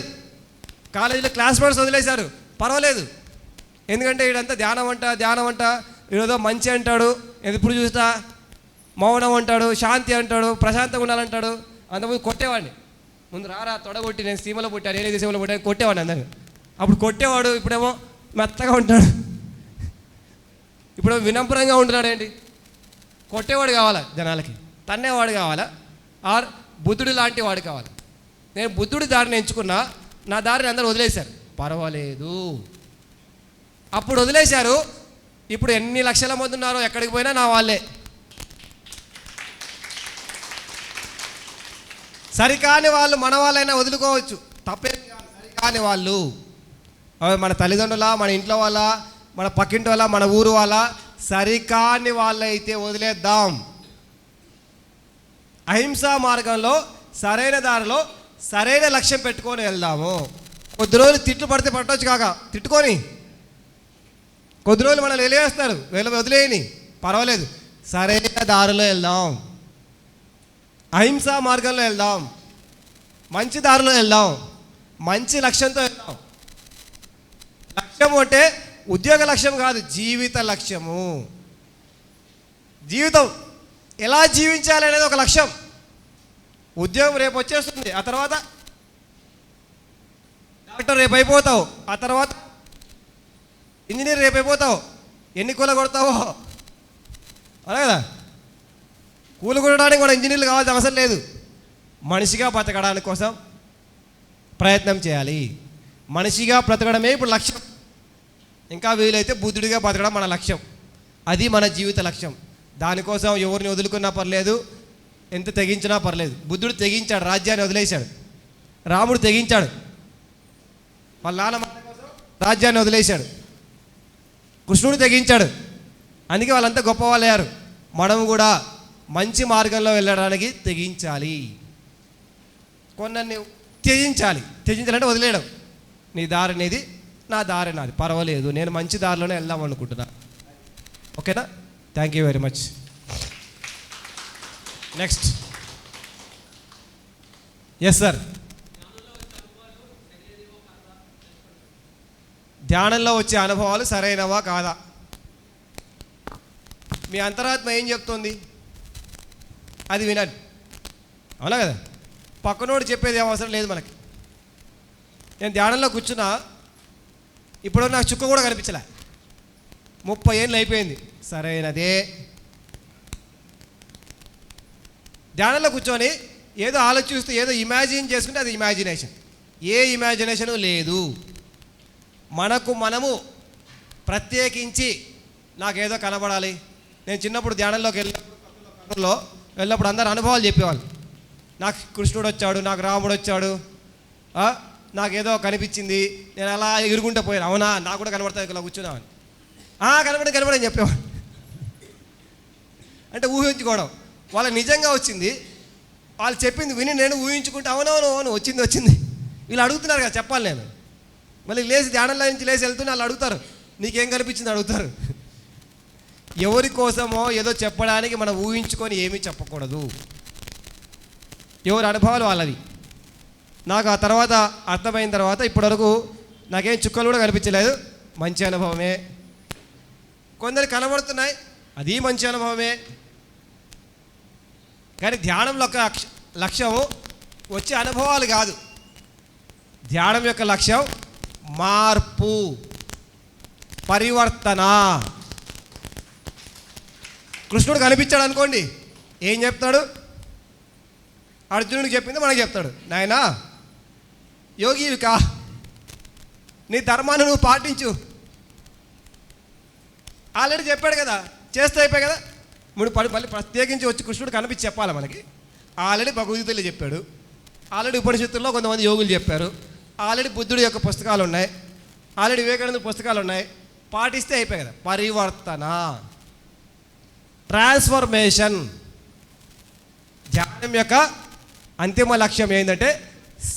A: కాలేజీలో క్లాస్మేట్స్ వదిలేశారు, పర్వాలేదు. ఎందుకంటే వీడంతా ధ్యానం అంట, వీడేదో మంచి అంటాడు, ఎప్పుడు చూస్తా మౌనం అంటాడు, శాంతి అంటాడు, ప్రశాంతంగా ఉండాలంటాడు. అంతకుముందు కొట్టేవాడిని, ముందు రారా తొడగొట్టి, నేను సీమలో పుట్టాను, నేనే సీమలో పుట్టాను, కొట్టేవాడిని అందరిని. అప్పుడు కొట్టేవాడు, ఇప్పుడేమో మెత్తగా ఉంటాడు, ఇప్పుడు వినమ్రంగా ఉంటున్నాడు. ఏంటి? కొట్టేవాడు కావాలా జనాలకి, తన్నేవాడు కావాలా, ఆర్ బుద్ధుడు లాంటి వాడు కావాలి. నేను బుద్ధుడి దారిని ఎంచుకున్నా, నా దారిని అందరూ వదిలేశారు, పర్వాలేదు. అప్పుడు వదిలేశారు, ఇప్పుడు ఎన్ని లక్షల మంది ఉన్నారో ఎక్కడికి పోయినా నా వాళ్ళే. సరికాని వాళ్ళు మన వాళ్ళైనా వదులుకోవచ్చు, తప్పేం కాదు. సరికాని వాళ్ళు మన తల్లిదండ్రుల, మన ఇంట్లో వాళ్ళ, మన పక్కింటి వాళ్ళ, మన ఊరు వాళ్ళ, సరికాని వాళ్ళైతే వదిలేద్దాం. అహింసా మార్గంలో, సరైన దారిలో, సరైన లక్ష్యం పెట్టుకొని వెళ్దాము. కొద్ది రోజులు తిట్లు పడితే పట్టవచ్చు కాక, తిట్టుకొని కొద్ది రోజులు మనల్ని వెలివేస్తారు, వదిలేయని పర్వాలేదు. సరైన దారిలో వెళ్దాం, అహింసా మార్గంలో వెళ్దాం, మంచి దారిలో వెళ్దాం, మంచి లక్ష్యంతో వెళ్దాం. లక్ష్యం అంటే ఉద్యోగ లక్ష్యం కాదు, జీవిత లక్ష్యము. జీవితం ఎలా జీవించాలి అనేది ఒక లక్ష్యం. ఉద్యోగం రేపు వచ్చేస్తుంది, ఆ తర్వాత డాక్టర్ రేపు అయిపోతావు, ఆ తర్వాత ఇంజనీర్ రేపు అయిపోతావు, ఎన్ని కూల కొడతావో. అలా కదా, కూల కొట్టడానికి కూడా ఇంజనీర్లు కావాల్సిన అవసరం లేదు. మనిషిగా బ్రతకడానికి కోసం ప్రయత్నం చేయాలి. మనిషిగా బ్రతకడమే ఇప్పుడు లక్ష్యం. ఇంకా వీలైతే బుద్ధుడిగా బ్రతకడం మన లక్ష్యం. అది మన జీవిత లక్ష్యం. దానికోసం ఎవరిని వదులుకున్నా పర్లేదు, ఎంత తెగించినా పర్లేదు. బుద్ధుడు తెగించాడు, రాజ్యాన్ని వదిలేశాడు. రాముడు తెగించాడు, వాళ్ళ నాన్న మాట కోసం రాజ్యాన్ని వదిలేశాడు. కృష్ణుడు తెగించాడు, అందుకే వాళ్ళంతా గొప్పవాళ్ళు అయ్యారు. మనం కూడా మంచి మార్గంలో వెళ్ళడానికి తెగించాలి. కొన్నీ త్యజించాలి. త్యజించాలంటే వదిలేయడం. నీ దారి నీది, నా దారి నాది, పర్వాలేదు, నేను మంచి దారిలోనే వెళ్దాం అనుకుంటున్నా. ఓకేనా? Thank you very much. Next. Yes sir. ధ్యానంలో వచ్చే అనుభవాలు సరైనవా కాదా? మీ అంతరాత్మ ఏం చెప్తుంది అది వినండి. అవునా కదా? పక్కనోడు చెప్పేది ఏం అవసరం లేదు మనకి. నేను ధ్యానంలో కూర్చున్నా, ఇప్పుడు నాకు చుక్క కూడా కనిపించలే, 30 ఏళ్ళు అయిపోయింది. సరైనదే. ధ్యానంలో కూర్చొని ఏదో ఆలోచిస్తూ ఏదో ఇమాజిన్ చేసుకుంటే అది ఇమాజినేషన్. ఏ ఇమాజినేషను లేదు. మనకు మనము ప్రత్యేకించి నాకేదో కనబడాలి. నేను చిన్నప్పుడు ధ్యానంలోకి వెళ్ళినప్పుడు అందరు అనుభవాలు చెప్పేవాళ్ళు. నాకు కృష్ణుడు వచ్చాడు, నాకు రాముడు వచ్చాడు, నాకేదో కనిపించింది, నేను అలా ఎగురుకుంటూ పోయాను. అవునా, నాకు కూడా కనబడతాయి, ఇలా కూర్చున్నామని. కనబడని చెప్పేవాడు. అంటే ఊహించుకోవడం. వాళ్ళకి నిజంగా వచ్చింది, వాళ్ళు చెప్పింది విని నేను ఊహించుకుంటే అవును వచ్చింది. వీళ్ళు అడుగుతున్నారు కదా, చెప్పాలి నేను. మళ్ళీ లేచి ధ్యానంలో నుంచి లేచి వెళ్తున్నా వాళ్ళు అడుగుతారు, నీకేం కనిపించింది అడుగుతారు. ఎవరి కోసమో ఏదో చెప్పడానికి మనం ఊహించుకొని ఏమీ చెప్పకూడదు. ఎవరి అనుభవాలు వాళ్ళవి. నాకు ఆ తర్వాత అర్థమైన తర్వాత ఇప్పటివరకు నాకేం చుక్కలు కూడా కనిపించలేదు, మంచి అనుభవమే. కొందరు కనబడుతున్నాయి, అది మంచి అనుభవమే. కానీ ధ్యానంలో ఒక లక్ష్యం వచ్చే అనుభవాలు కాదు. ధ్యానం యొక్క లక్ష్యం మార్పు, పరివర్తన. కృష్ణుడు కనిపించాడు అనుకోండి, ఏం చెప్తాడు? అర్జునుడికి చెప్పింది మనకి చెప్తాడు, నాయనా యోగివి కా, నీ ధర్మాన్ని నువ్వు పాటించు. ఆల్రెడీ చెప్పాడు కదా, చేస్తే అయిపోయి కదా. మళ్ళీ ప్రత్యేకించి వచ్చి కృష్ణుడు కనిపించి చెప్పాలి మనకి. ఆల్రెడీ భగవద్గీతలో చెప్పాడు, ఆల్రెడీ ఉపనిషత్తుల్లో కొంతమంది యోగులు చెప్పారు, ఆల్రెడీ బుద్ధుడి యొక్క పుస్తకాలు ఉన్నాయి, ఆల్రెడీ వివేకానంద పుస్తకాలు ఉన్నాయి. పాటిస్తే అయిపోయి కదా. పరివర్తన, ట్రాన్స్ఫర్మేషన్. ధ్యానం యొక్క అంతిమ లక్ష్యం ఏంటంటే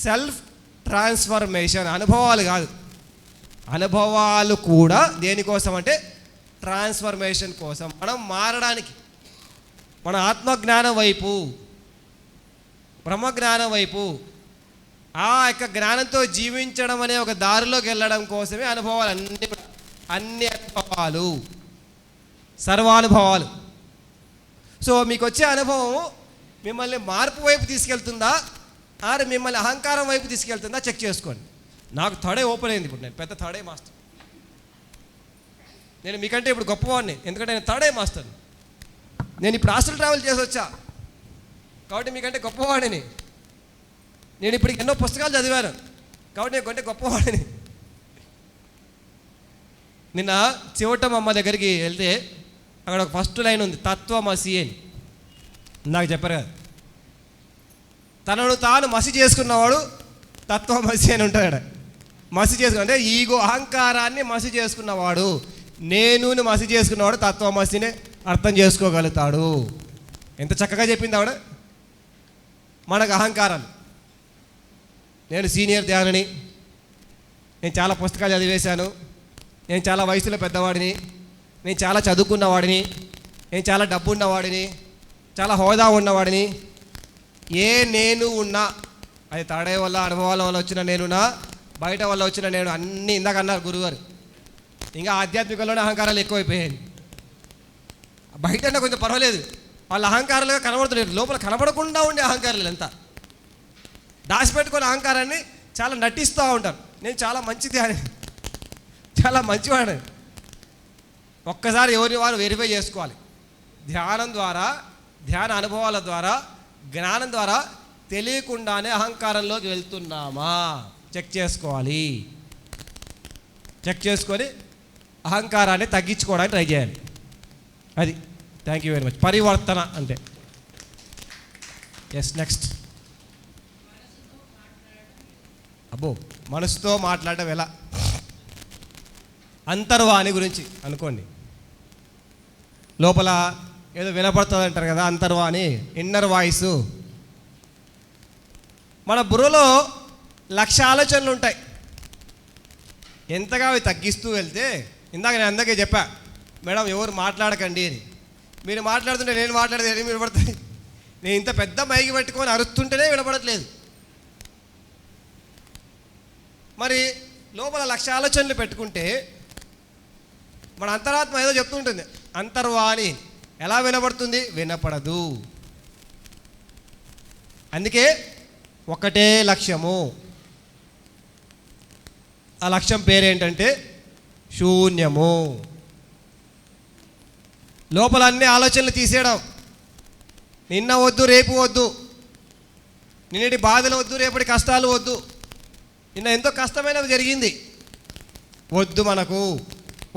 A: సెల్ఫ్ ట్రాన్స్ఫర్మేషన్. అనుభవాలు కాదు, అనుభవాలు కూడా దేనికోసం అంటే ట్రాన్స్ఫర్మేషన్ కోసం, మనం మారడానికి, మన ఆత్మజ్ఞానం వైపు, బ్రహ్మజ్ఞానం వైపు, ఆ యొక్క జ్ఞానంతో జీవించడం అనే ఒక దారిలోకి వెళ్ళడం కోసమే అనుభవాలు. అన్ని అనుభవాలు సర్వానుభవాలు. సో మీకు వచ్చే అనుభవం మిమ్మల్ని మార్పు వైపు తీసుకెళ్తుందా, ఆరు మిమ్మల్ని అహంకారం వైపు తీసుకెళ్తుందా చెక్ చేసుకోండి. నాకు థర్డే ఓపెన్ అయింది. ఇప్పుడు నేను పెద్ద థర్డే మాస్టర్, నేను మీకంటే ఇప్పుడు గొప్పవాడిని, ఎందుకంటే నేను థర్డే మాస్టర్. నేను ఇప్పుడు హాస్టల్ ట్రావెల్ చేసి వచ్చా కాబట్టి మీకంటే గొప్పవాడిని. నేను ఇప్పుడు ఎన్నో పుస్తకాలు చదివాను కాబట్టి నేను కొంటే గొప్పవాడిని. నిన్న చివటం అమ్మ దగ్గరికి వెళ్తే అక్కడ ఒక ఫస్ట్ లైన్ ఉంది, తత్వమసి అని. నాకు చెప్పారు కదా, తనను తాను మసి చేసుకున్నవాడు తత్వమసి అని ఉంటాడు. మసి చేసుకున్న అంటే ఈగో, అహంకారాన్ని మసి చేసుకున్నవాడు, నేను మసి చేసుకున్నవాడు తత్వమసిని అర్థం చేసుకోగలుగుతాడు. ఎంత చక్కగా చెప్పింది ఆవిడ. మనకు అహంకారాలు, నేను సీనియర్ ధ్యానిని, నేను చాలా పుస్తకాలు చదివేశాను, నేను చాలా వయసులో పెద్దవాడిని, నేను చాలా చదువుకున్నవాడిని, నేను చాలా డబ్బు ఉన్నవాడిని, చాలా హోదా ఉన్నవాడిని. ఏ నేను ఉన్నా అది తాడే వల్ల, అనుభవాల వల్ల వచ్చిన నేనున్నా, బయట వల్ల వచ్చిన నేను, అన్నీ ఇందాక అన్నారు గురుగారు. ఇంకా ఆధ్యాత్మికంలోనే అహంకారాలు ఎక్కువైపోయాయి. బయట కొంచెం పర్వాలేదు, వాళ్ళ అహంకారాలుగా కనబడుతున్నారు, లోపల కనబడకుండా ఉండే అహంకారాలు ఎంత దాచిపెట్టుకునే అహంకారాన్ని చాలా నటిస్తూ ఉంటారు. నేను చాలా మంచిది అని, చాలా మంచివాడు. ఒక్కసారి ఎవరి వారు వెరిఫై చేసుకోవాలి. ధ్యానం ద్వారా, ధ్యాన అనుభవాల ద్వారా, జ్ఞానం ద్వారా తెలియకుండానే అహంకారంలోకి వెళ్తున్నామా చెక్ చేసుకోవాలి. చెక్ చేసుకొని అహంకారాన్ని తగ్గించుకోవడానికి ట్రై చేయాలి. అది. Thank you very much. పరివర్తన అంటే ఎస్. నెక్స్ట్, అబ్బో, మనసుతో మాట్లాడటం ఎలా? అంతర్వాణి గురించి అనుకోండి. లోపల ఏదో వినపడుతుంది అంటారు కదా, అంతర్వాణి, ఇన్నర్ వాయిస్. మన బుర్రలో 1,00,000 ఆలోచనలు ఉంటాయి. ఎంతగా అవి తగ్గిస్తూ వెళ్తే, ఇందాక నేను అందరికీ చెప్పా, మేడం ఎవరు మాట్లాడకండి అని. మీరు మాట్లాడుతుంటే నేను మాట్లాడితే ఏమి వినపడతాయి? నేను ఇంత పెద్ద మైకి పెట్టుకొని అరుస్తుంటేనే వినపడట్లేదు. మరి లోపల 1,00,000 ఆలోచనలు పెట్టుకుంటే మన అంతరాత్మ ఏదో చెప్తుంటుంది. అంతర్వాణి ఎలా వినపడుతుంది? వినపడదు. అందుకే ఒకటే లక్ష్యము. ఆ లక్ష్యం పేరేంటంటే శూన్యము. లోపల అన్ని ఆలోచనలు తీసేయడం. నిన్న వద్దు, రేపు వద్దు, నిన్నటి బాధలు వద్దు, రేపటి కష్టాలు వద్దు. నిన్న ఎంతో కష్టమైనది జరిగింది, వద్దు, మనకు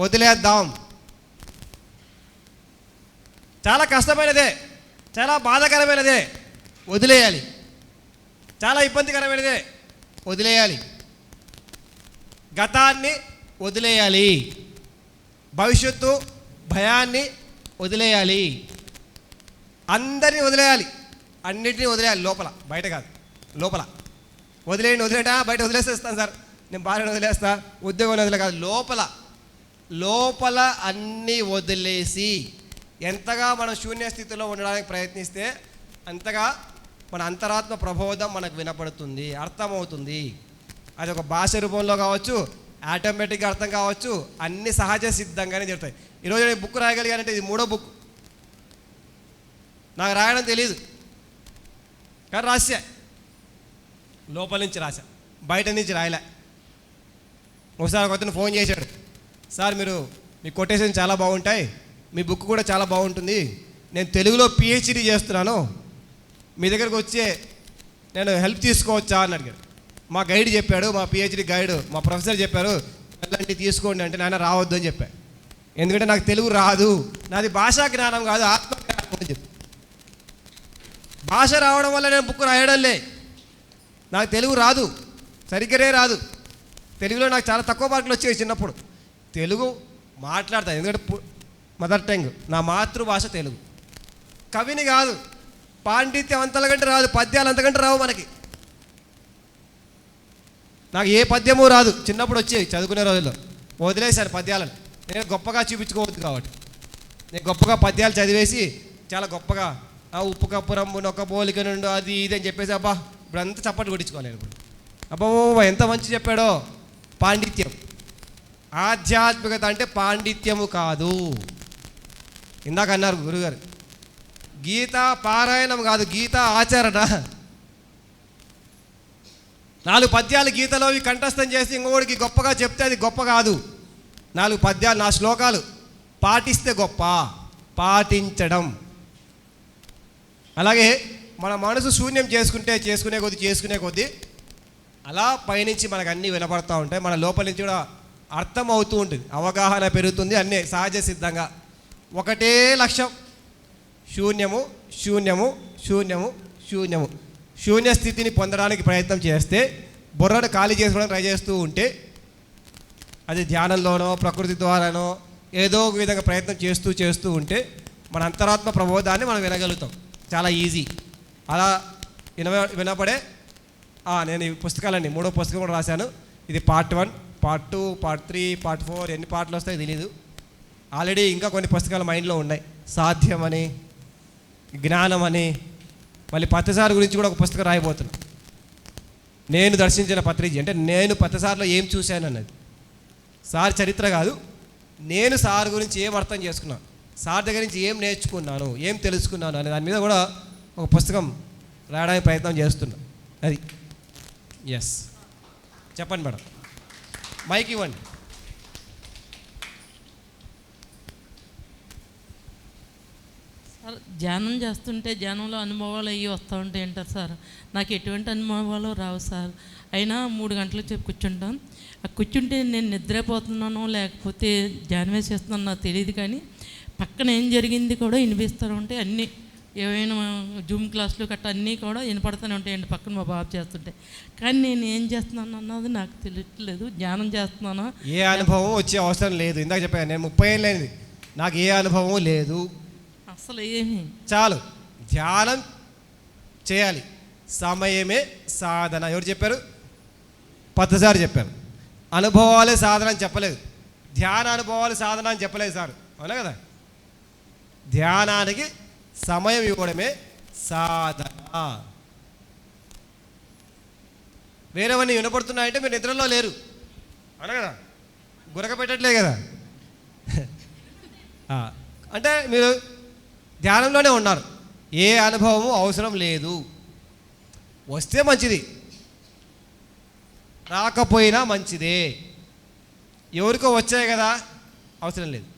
A: వదిలేద్దాం. చాలా కష్టమైనదే, చాలా బాధాకరమైనదే, వదిలేయాలి. చాలా ఇబ్బందికరమైనదే, వదిలేయాలి. గతాన్ని వదిలేయాలి, భవిష్యత్తు భయాన్ని వదిలేయాలి. అందరినీ వదిలేయాలి, అన్నిటినీ వదిలేయాలి. లోపల, బయట కాదు, లోపల వదిలేయండి. బయట వదిలేసేస్తాను సార్, నేను భార్యను వదిలేస్తా, ఉద్యోగం వదిలే కాదు, లోపల అన్నీ వదిలేసి ఎంతగా మనం శూన్య స్థితిలో ఉండడానికి ప్రయత్నిస్తే అంతగా మన అంతరాత్మ ప్రబోధం మనకు వినపడుతుంది, అర్థమవుతుంది. అది ఒక భాష రూపంలో కావచ్చు, ఆటోమేటిక్గా అర్థం కావచ్చు, అన్ని సహజ సిద్ధంగానే జరుగుతాయి. ఈరోజు నేను బుక్ రాయగలిగానంటే ఇది 3వ బుక్. నాకు రాయడం తెలియదు కానీ రాసా, లోపల నుంచి రాసా, బయట నుంచి రాయలే. ఒకసారి ఒక అతను ఫోన్ చేశాడు, సార్ మీ కొటేషన్ చాలా బాగుంటాయి, మీ బుక్ కూడా చాలా బాగుంటుంది, నేను తెలుగులో పిహెచ్డి చేస్తున్నాను, మీ దగ్గరకు వచ్చే నేను హెల్ప్ తీసుకోవచ్చా అని అడిగాడు. మా గైడ్ చెప్పాడు, మా పిహెచ్డి గైడ్, మా ప్రొఫెసర్ చెప్పారు అలాంటివి తీసుకోండి అంటే నాయన రావద్దు అని చెప్పా. ఎందుకంటే నాకు తెలుగు రాదు, నాది భాషా జ్ఞానం కాదు, ఆత్మ జ్ఞానం అని చెప్పి. భాష రావడం వల్ల నేను బుక్ రాయడంలే, నాకు తెలుగు రాదు, సరిగ్గానే రాదు. తెలుగులో నాకు చాలా తక్కువ మార్కులు వచ్చాయి చిన్నప్పుడు. తెలుగు మాట్లాడతాను ఎందుకంటే మదర్ టంగ్, నా మాతృభాష తెలుగు. కవిని కాదు, పాండిత్యం అంతకంటే రాదు, పద్యాలు అంతకంటే రావు మనకి. నాకు ఏ పద్యము రాదు, చిన్నప్పుడు వచ్చేవి చదువుకునే రోజుల్లో, వదిలేశాను పద్యాలను. నేను గొప్పగా చూపించుకోవద్దు కాబట్టి నేను గొప్పగా పద్యాలు చదివేసి చాలా గొప్పగా ఉప్పు కప్పు రంబు నొక్క పోలిక నుండు అది ఇది అని చెప్పేసి అబ్బా ఇప్పుడు అంతా చప్పట్లు కొట్టించుకోవాలి. ఇప్పుడు అబ్బా ఎంత మంచి చెప్పాడో. పాండిత్యం, ఆధ్యాత్మికత అంటే పాండిత్యము కాదు. ఇందాక అన్నారు గురుగారు, గీత పారాయణం కాదు, గీత ఆచరణ. 4 పద్యాలు గీతలో కంఠస్థం చేసి ఇంకోడికి గొప్పగా చెప్తే అది గొప్ప కాదు. 4 పద్యాలు, 4 శ్లోకాలు పాటిస్తే గొప్ప. పాటించడం. అలాగే మన మనసు శూన్యం చేసుకునే కొద్దీ అలా పైనుంచి మనకు అన్నీ వినపడుతూ ఉంటాయి. మన లోపల నుంచి కూడా అర్థం అవుతూ ఉంటుంది, అవగాహన పెరుగుతుంది, అన్నీ సహజ సిద్ధంగా. ఒకటే లక్ష్యం, శూన్యము శూన్యము శూన్యము శూన్యము. శూన్య స్థితిని పొందడానికి ప్రయత్నం చేస్తే, బుర్రను ఖాళీ చేసుకోవడానికి ట్రై చేస్తూ ఉంటే, అది ధ్యానంలోనో ప్రకృతి ద్వారానో ఏదో ఒక విధంగా ప్రయత్నం చేస్తూ ఉంటే మన అంతరాత్మ ప్రబోధాన్ని మనం వినగలుగుతాం. చాలా ఈజీ. అలా వినపడే నేను ఈ పుస్తకాలన్నీ 3వ పుస్తకం కూడా రాశాను. ఇది పార్ట్ 1, పార్ట్ 2, పార్ట్ 3, పార్ట్ 4, ఎన్ని పార్ట్లు వస్తాయో తెలీదు. ఆల్రెడీ ఇంకా కొన్ని పుస్తకాలు మైండ్లో ఉన్నాయి. సాధ్యమని, జ్ఞానమని, మళ్ళీ పత్తిసారి గురించి కూడా ఒక పుస్తకం రాయబోతున్నాను. నేను దర్శించిన పత్రిజీ అంటే నేను పత్తిసారిలో ఏం చూశాను అన్నది. సార్ చరిత్ర కాదు, నేను సార్ గురించి ఏం అర్థం చేసుకున్నాను, సార్ దగ్గర నుంచి ఏం నేర్చుకున్నాను, ఏం తెలుసుకున్నాను అనే దాని మీద కూడా ఒక పుస్తకం రాయడానికి ప్రయత్నం చేస్తున్నాను. అది ఎస్. చెప్పండి మేడం, మైక్ ఇవ్వండి.
C: సార్, ధ్యానం చేస్తుంటే ధ్యానంలో అనుభవాలు అయ్యి వస్తూ ఉంటాయి అంటారు సార్. నాకు ఎటువంటి అనుభవాలు రావు సార్. అయినా 3 గంటలకు చెప్పి కూర్చుంటాం. ఆ కూర్చుంటే నేను నిద్రపోతున్నానో లేకపోతే ధ్యానం చేస్తున్నానో నాకు తెలియదు, కానీ పక్కన ఏం జరిగింది కూడా వినిపిస్తూ ఉంటాయి. అన్నీ ఏవైనా జూమ్ క్లాసులు గట్రా అన్నీ కూడా వినపడుతూనే ఉంటాయండి పక్కన మా బాబు చేస్తుంటే. కానీ నేను ఏం చేస్తున్నాను అన్నది నాకు తెలియట్లేదు. ధ్యానం చేస్తున్నాను,
A: ఏ అనుభవం వచ్చే అవసరం లేదు. ఇందాక చెప్పాను, నేను 30 ఏళ్ళు అయింది, నాకు ఏ అనుభవం లేదు
C: అసలు ఏమి.
A: చాలు ధ్యానం చేయాలి, సమయమే సాధన. ఎవరు చెప్పారు? పత్తిసారి చెప్పారు. అనుభవాలే సాధన అని చెప్పలేదు, ధ్యాన అనుభవాలు సాధన అని చెప్పలేదు సార్, అవునా కదా? ధ్యానానికి సమయం ఇవ్వడమే సాధన. వేరేవన్నీ వినపడుతున్నాయంటే మీరు నిద్రలో లేరు, అవునా కదా? గురక పెట్టట్లే కదా. అంటే మీరు ధ్యానంలోనే ఉన్నారు, ఏ అనుభవము అవసరం లేదు. వస్తే మంచిది, రాకపోయినా మంచిదే. ఎవరికో వచ్చాయి కదా, అవసరం లేదు.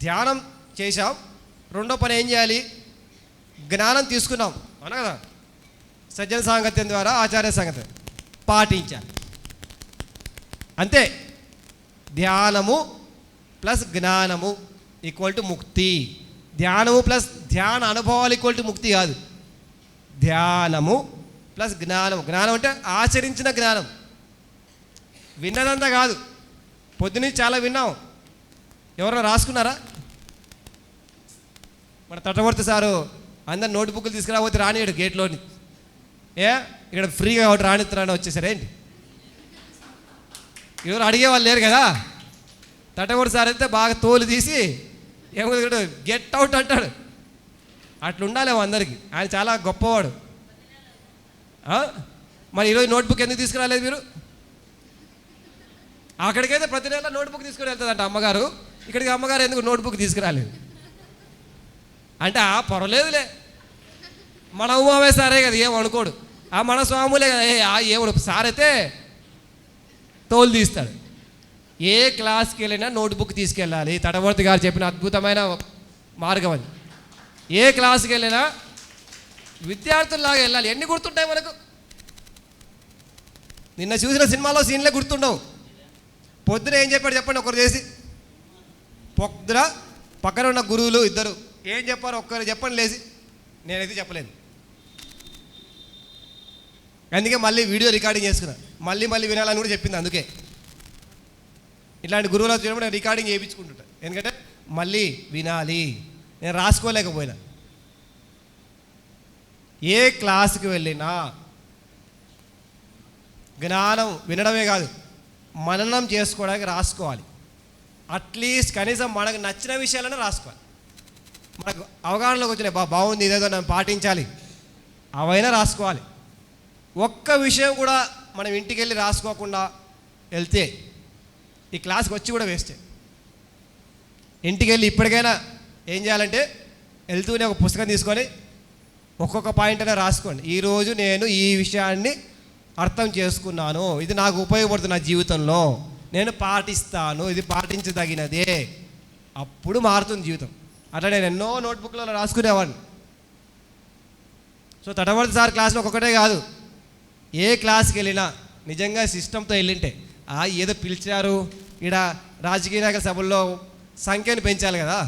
A: ధ్యానం చేశాం, రెండో పని ఏం చేయాలి? జ్ఞానం తీసుకున్నాం, అవునా కదా? సజ్జన సాంగత్యం ద్వారా ఆచార్య సంగత్యం పాటించాలి, అంతే. ధ్యానము ప్లస్ జ్ఞానము ఈక్వల్ టు ముక్తి. ధ్యానము ప్లస్ ధ్యాన అనుభవాలు ఈక్వల్ టు ముక్తి కాదు. ధ్యానము ప్లస్ జ్ఞానము. జ్ఞానం అంటే ఆచరించిన జ్ఞానం, విన్నదంతా కాదు. పొద్దున్నీ చాలా విన్నాం, ఎవరైనా రాసుకున్నారా? మన తటవర్తి సారు అందరు నోట్బుక్లు తీసుకురాబోతే రానియాడు గేట్లోని. ఇక్కడ ఫ్రీగా ఒకటి రానిస్తున్నాను వచ్చేసరేంటి? ఎవరు అడిగేవాళ్ళు లేరు కదా. తటవర్తి సార్ అయితే బాగా తోలు తీసి ఏమో గెట్ అవుట్ అంటాడు. అట్లా ఉండాలేమో అందరికీ. ఆయన చాలా గొప్పవాడు. మరి ఈరోజు నోట్బుక్ ఎందుకు తీసుకురాలేదు మీరు? అక్కడికైతే ప్రతి నెల నోట్బుక్ తీసుకుని వెళ్తుందంట అమ్మగారు. ఇక్కడికి అమ్మగారు ఎందుకు నోట్బుక్ తీసుకురాలేదు అంటే పర్వాలేదులే, మన ఉమావే సారే కదా, ఏం అనుకోడు. మన స్వాములే కదా, ఏమడు సార్ అయితే తోలు తీస్తాడు. ఏ క్లాస్కి వెళ్ళినా నోట్బుక్ తీసుకెళ్ళాలి. తటవర్తి గారు చెప్పిన అద్భుతమైన మార్గం అది. ఏ క్లాస్కి వెళ్ళినా విద్యార్థుల్లాగా వెళ్ళాలి. ఎన్ని గుర్తుంటాయి మనకు? నిన్న చూసిన సినిమాలో సీన్లే గుర్తుండవు. పొద్దున ఏం చెప్పాడు చెప్పండి ఒకరు చేసి. పొద్దున పక్కన ఉన్న గురువులు ఇద్దరు ఏం చెప్పారు ఒక్కరు చెప్పండి లేచి. నేనైతే చెప్పలేను. అందుకే మళ్ళీ వీడియో రికార్డింగ్ చేసుకున్నా. మళ్ళీ వినాలని కూడా చెప్పింది. అందుకే ఇట్లాంటి గురువులు వచ్చినప్పుడు నేను రికార్డింగ్ చేయించుకుంటుంటా. ఎందుకంటే మళ్ళీ వినాలి. నేను రాసుకోలేకపోయినా. ఏ క్లాస్కి వెళ్ళినా జ్ఞానం వినడమే కాదు, మననం చేసుకోవడానికి రాసుకోవాలి. అట్లీస్ట్ కనీసం మనకు నచ్చిన విషయాలను రాసుకోవాలి. మనకు అవగాహనలోకి వచ్చినాయి, బాగుంది ఇదేదో మనం పాటించాలి, అవైనా రాసుకోవాలి. ఒక్క విషయం కూడా మనం ఇంటికి వెళ్ళి రాసుకోకుండా వెళ్తే ఈ క్లాస్కి వచ్చి కూడా వేస్టే. ఇంటికి వెళ్ళి ఇప్పటికైనా ఏం చేయాలంటే వెళ్తూనే ఒక పుస్తకం తీసుకొని ఒక్కొక్క పాయింట్ అయినా రాసుకోండి. ఈరోజు నేను ఈ విషయాన్ని అర్థం చేసుకున్నాను, ఇది నాకు ఉపయోగపడుతుంది, నా జీవితంలో నేను పాటిస్తాను, ఇది పాటించదగినదే. అప్పుడు మారుతుంది జీవితం. అట్లా నేను ఎన్నో నోట్బుక్లలో రాసుకునేవాడిని. సో తటవర్తి సార్ క్లాస్లో ఒక్కొక్కటే కాదు, ఏ క్లాస్కి వెళ్ళినా నిజంగా సిస్టంతో వెళ్ళింటే ఏదో పిలిచారు ఇక్కడ రాజకీయ నాయకుల సభల్లో సంఖ్యను పెంచాలి కదా,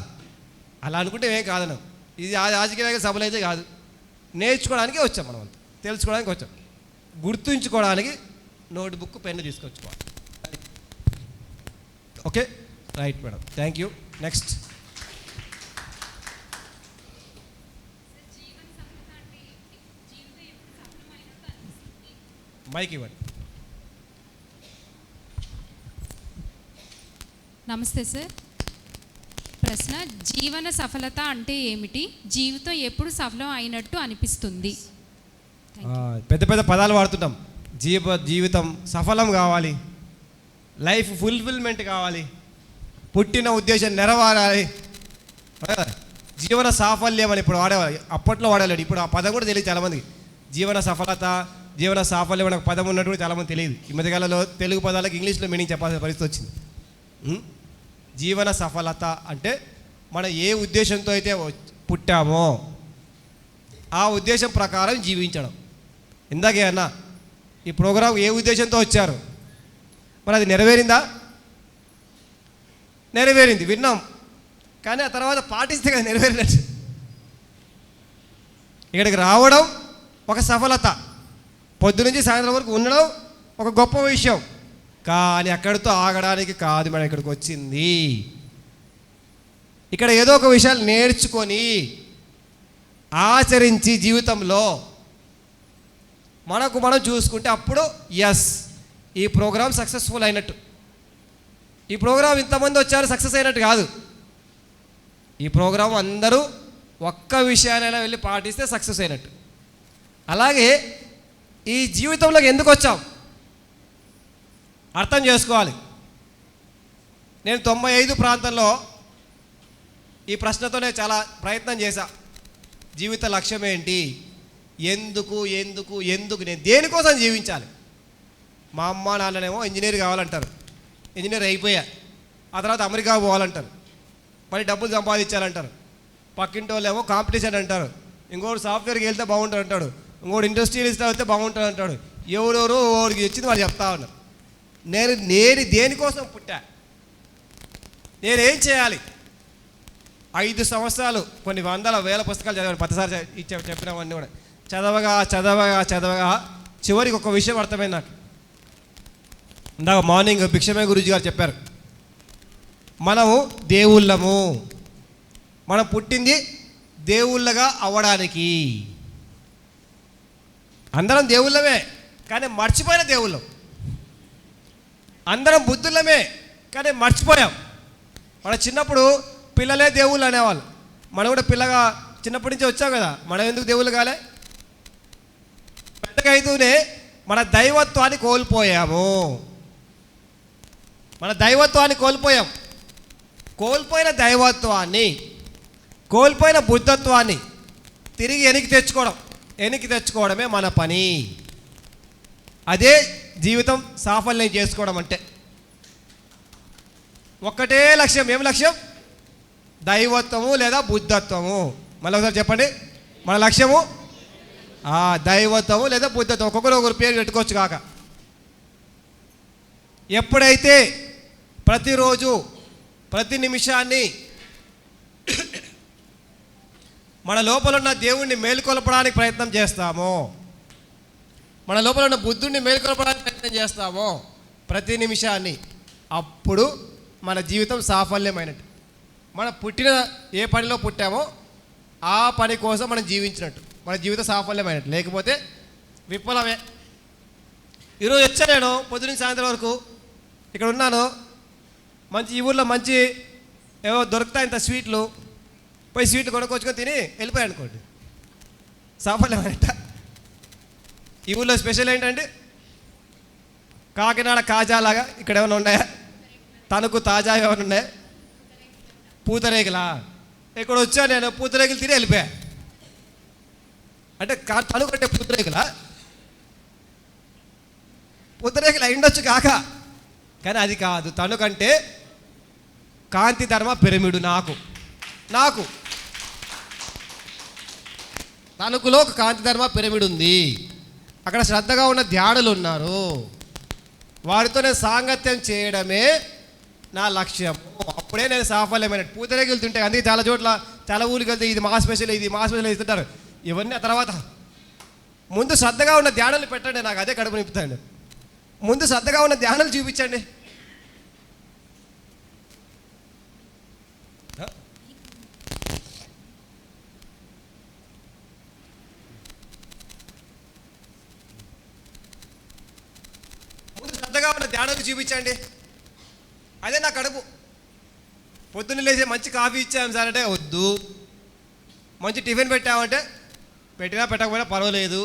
A: అలా అనుకుంటే ఏం కాదన్నాం. ఇది రాజకీయ నాయకుల సభలు అయితే కాదు, నేర్చుకోవడానికి వచ్చాం, మనం అంతా తెలుసుకోవడానికి వచ్చాం. గుర్తుంచుకోవడానికి నోట్బుక్ పెన్ను తీసుకొచ్చుకోవాలి. Okay right madam, thank you. Next mic ఇవ్వండి.
D: నమస్తే సార్. ప్రశ్న, జీవన సఫలత అంటే ఏమిటి? జీవితం ఎప్పుడు సఫలం అయినట్టు అనిపిస్తుంది?
A: పెద్ద పెద్ద పదాలు వాడుతుంటాం. జీవితం సఫలం కావాలి, లైఫ్ ఫుల్ఫిల్మెంట్ కావాలి, పుట్టిన ఉద్దేశం నెరవేరాలి, జీవన సాఫల్యం అని ఇప్పుడు వాడేవాళ్ళు. అప్పట్లో వాడలేడు, ఇప్పుడు ఆ పదం కూడా తెలియదు చాలామందికి. జీవన సఫలత, జీవన సాఫల్యం అనే పదం ఉన్నట్టు కూడా చాలామంది తెలియదు. ఈ మధ్యకాలంలో తెలుగు పదాలకు ఇంగ్లీష్లో మీనింగ్ చెప్పాల్సిన పరిస్థితి వచ్చింది. జీవన సఫలత అంటే మనం ఏ ఉద్దేశంతో అయితే పుట్టామో ఆ ఉద్దేశం ప్రకారం జీవించడం. ఇందాకే అన్నా, ఈ ప్రోగ్రాం ఏ ఉద్దేశంతో వచ్చారు, మరి అది నెరవేరిందా? నెరవేరింది, విన్నాం. కానీ ఆ తర్వాత పాటిస్తే కదా నెరవేరినట్టు. ఇక్కడికి రావడం ఒక సఫలత, పొద్దునుంచి సాయంత్రం వరకు ఉండడం ఒక గొప్ప విషయం. కానీ అక్కడితో ఆగడానికి కాదు మనం ఇక్కడికి వచ్చింది. ఇక్కడ ఏదో ఒక విషయాలు నేర్చుకొని ఆచరించి జీవితంలో మనకు మనం చూసుకుంటే అప్పుడు ఎస్ ఈ ప్రోగ్రాం సక్సెస్ఫుల్ అయినట్టు. ఈ ప్రోగ్రాం ఇంతమంది వచ్చారు సక్సెస్ అయినట్టు కాదు. ఈ ప్రోగ్రాం అందరూ ఒక్క విషయానైనా వెళ్ళి పాటిస్తే సక్సెస్ అయినట్టు. అలాగే ఈ జీవితంలోకి ఎందుకు వచ్చాం అర్థం చేసుకోవాలి. నేను 95 ప్రాంతంలో ఈ ప్రశ్నతోనే చాలా ప్రయత్నం చేశా. జీవిత లక్ష్యం ఏంటి, ఎందుకు ఎందుకు ఎందుకు, నేను దేనికోసం జీవించాలి. మా అమ్మ నాన్ననేమో ఇంజనీర్ కావాలంటారు, ఇంజనీర్ అయిపోయా. ఆ తర్వాత అమెరికా పోవాలంటారు, మరి డబ్బులు సంపాదించాలంటారు. పక్కింటి వాళ్ళు ఏమో కాంపిటీషన్ అంటారు, ఇంకోటి సాఫ్ట్వేర్కి వెళ్తే బాగుంటుంది అంటాడు, ఇంకోటి ఇండస్ట్రియలిస్ట్ వెళ్తే బాగుంటుంది అంటాడు. ఎవరెవరో వాడికి వచ్చింది వాళ్ళు చెప్తా ఉన్నారు. నేను దేనికోసం పుట్టా, నేనేం చేయాలి? 5 సంవత్సరాలు కొన్ని వందల వేల పుస్తకాలు చదివాను. ప్రతిసారి చెప్పినవన్నీ కూడా చదవగా చివరికి ఒక విషయం అర్థమైంది నాకు. ఇందాక మార్నింగ్ భిక్షమే గురూజీ గారు చెప్పారు, మనము దేవుళ్ళము, మనం పుట్టింది దేవుళ్ళగా అవ్వడానికి. అందరం దేవుళ్ళమే కానీ మర్చిపోయిన దేవుళ్ళం. అందరం బుద్ధులమే కానీ మర్చిపోయాం. మన చిన్నప్పుడు పిల్లలే దేవుళ్ళు అనేవాళ్ళు. మనం కూడా పిల్లగా చిన్నప్పటి నుంచి వచ్చాం కదా, మనం ఎందుకు దేవుళ్ళు కాలే? పెద్దగా అయితేనే మన దైవత్వాన్ని కోల్పోయాము. మన దైవత్వాన్ని కోల్పోయాం. కోల్పోయిన దైవత్వాన్ని, కోల్పోయిన బుద్ధత్వాన్ని తిరిగి వెనక్కి తెచ్చుకోవడమే మన పని. అదే జీవితం సాఫల్యం చేసుకోవడం అంటే. ఒక్కటే లక్ష్యం. ఏం లక్ష్యం? దైవత్వము లేదా బుద్ధత్వము. మళ్ళీ ఒకసారి చెప్పండి. మన లక్ష్యము దైవత్వము లేదా బుద్ధత్వం. ఒకరు పేరు పెట్టుకోవచ్చు కాక. ఎప్పుడైతే ప్రతిరోజు ప్రతి నిమిషాన్ని మన లోపల ఉన్న దేవుణ్ణి మేలుకొల్పడానికి ప్రయత్నం చేస్తామో, మన లోపల ఉన్న బుద్ధుడిని మేలుకొల్పడానికి ప్రయత్నం చేస్తామో ప్రతి నిమిషాన్ని, అప్పుడు మన జీవితం సాఫల్యమైనట్టు. మనం పుట్టిన ఏ పనిలో పుట్టామో ఆ పని కోసం మనం జీవించినట్టు, మన జీవితం సాఫల్యమైనట్టు. లేకపోతే విఫలమే. ఈరోజు వచ్చా నేను పొద్దున్న సాయంత్రం వరకు ఇక్కడ ఉన్నాను. మంచి ఈ ఊళ్ళో మంచి ఏవో దొరుకుతాయి ఇంత స్వీట్లు, పోయి స్వీట్లు కొనుక్కొచ్చుకొని తిని వెళ్ళిపోయాయి అనుకోండి, సాఫల్యమైనట్ట. ఈ ఊళ్ళో స్పెషల్ ఏంటంటే కాకినాడ కాజాలాగా ఇక్కడ ఏమైనా ఉన్నాయా? తణుకు తాజా ఏమైనా ఉన్నాయా? పూతరేకులా? ఇక్కడ వచ్చా నేను పూతరేకులు తిని వెళ్ళిపోయా అంటే తణుకు అంటే పూతరేకులా? పూతరేకులు అయిండొచ్చు కాక, కానీ అది కాదు. తణుకంటే కాంతి ధర్మ పిరమిడు. నాకు తణుకులో ఒక కాంతి ధర్మ పిరమిడ్ ఉంది. అక్కడ శ్రద్ధగా ఉన్న ధ్యానులు ఉన్నారు. వారితో నేను సాంగత్యం చేయడమే నా లక్ష్యం. అప్పుడే నేను సాఫల్యమైనట్టు. పూతరేకులు తింటాయి. అందుకే చాలా చోట్ల చాలా ఊరికి వెళ్తే ఇది మా స్పెషల్ ఇస్తుంటారు. ఇవన్నీ ఆ తర్వాత. ముందు శ్రద్ధగా ఉన్న ధ్యానాలు పెట్టండి, నాకు అదే కడుపు నింపుతాండి. ముందు శ్రద్ధగా ఉన్న ధ్యానాలు చూపించండి. ముందు శ్రద్ధగా ఉన్న ధ్యానాలు చూపించండి. అదే నా కడుపు. పొద్దున్న లేచి మంచి కాఫీ ఇచ్చాము సార్ అంటే వద్దు. మంచి టిఫిన్ పెట్టామంటే పెట్టినా పెట్టకపోయినా పర్వాలేదు.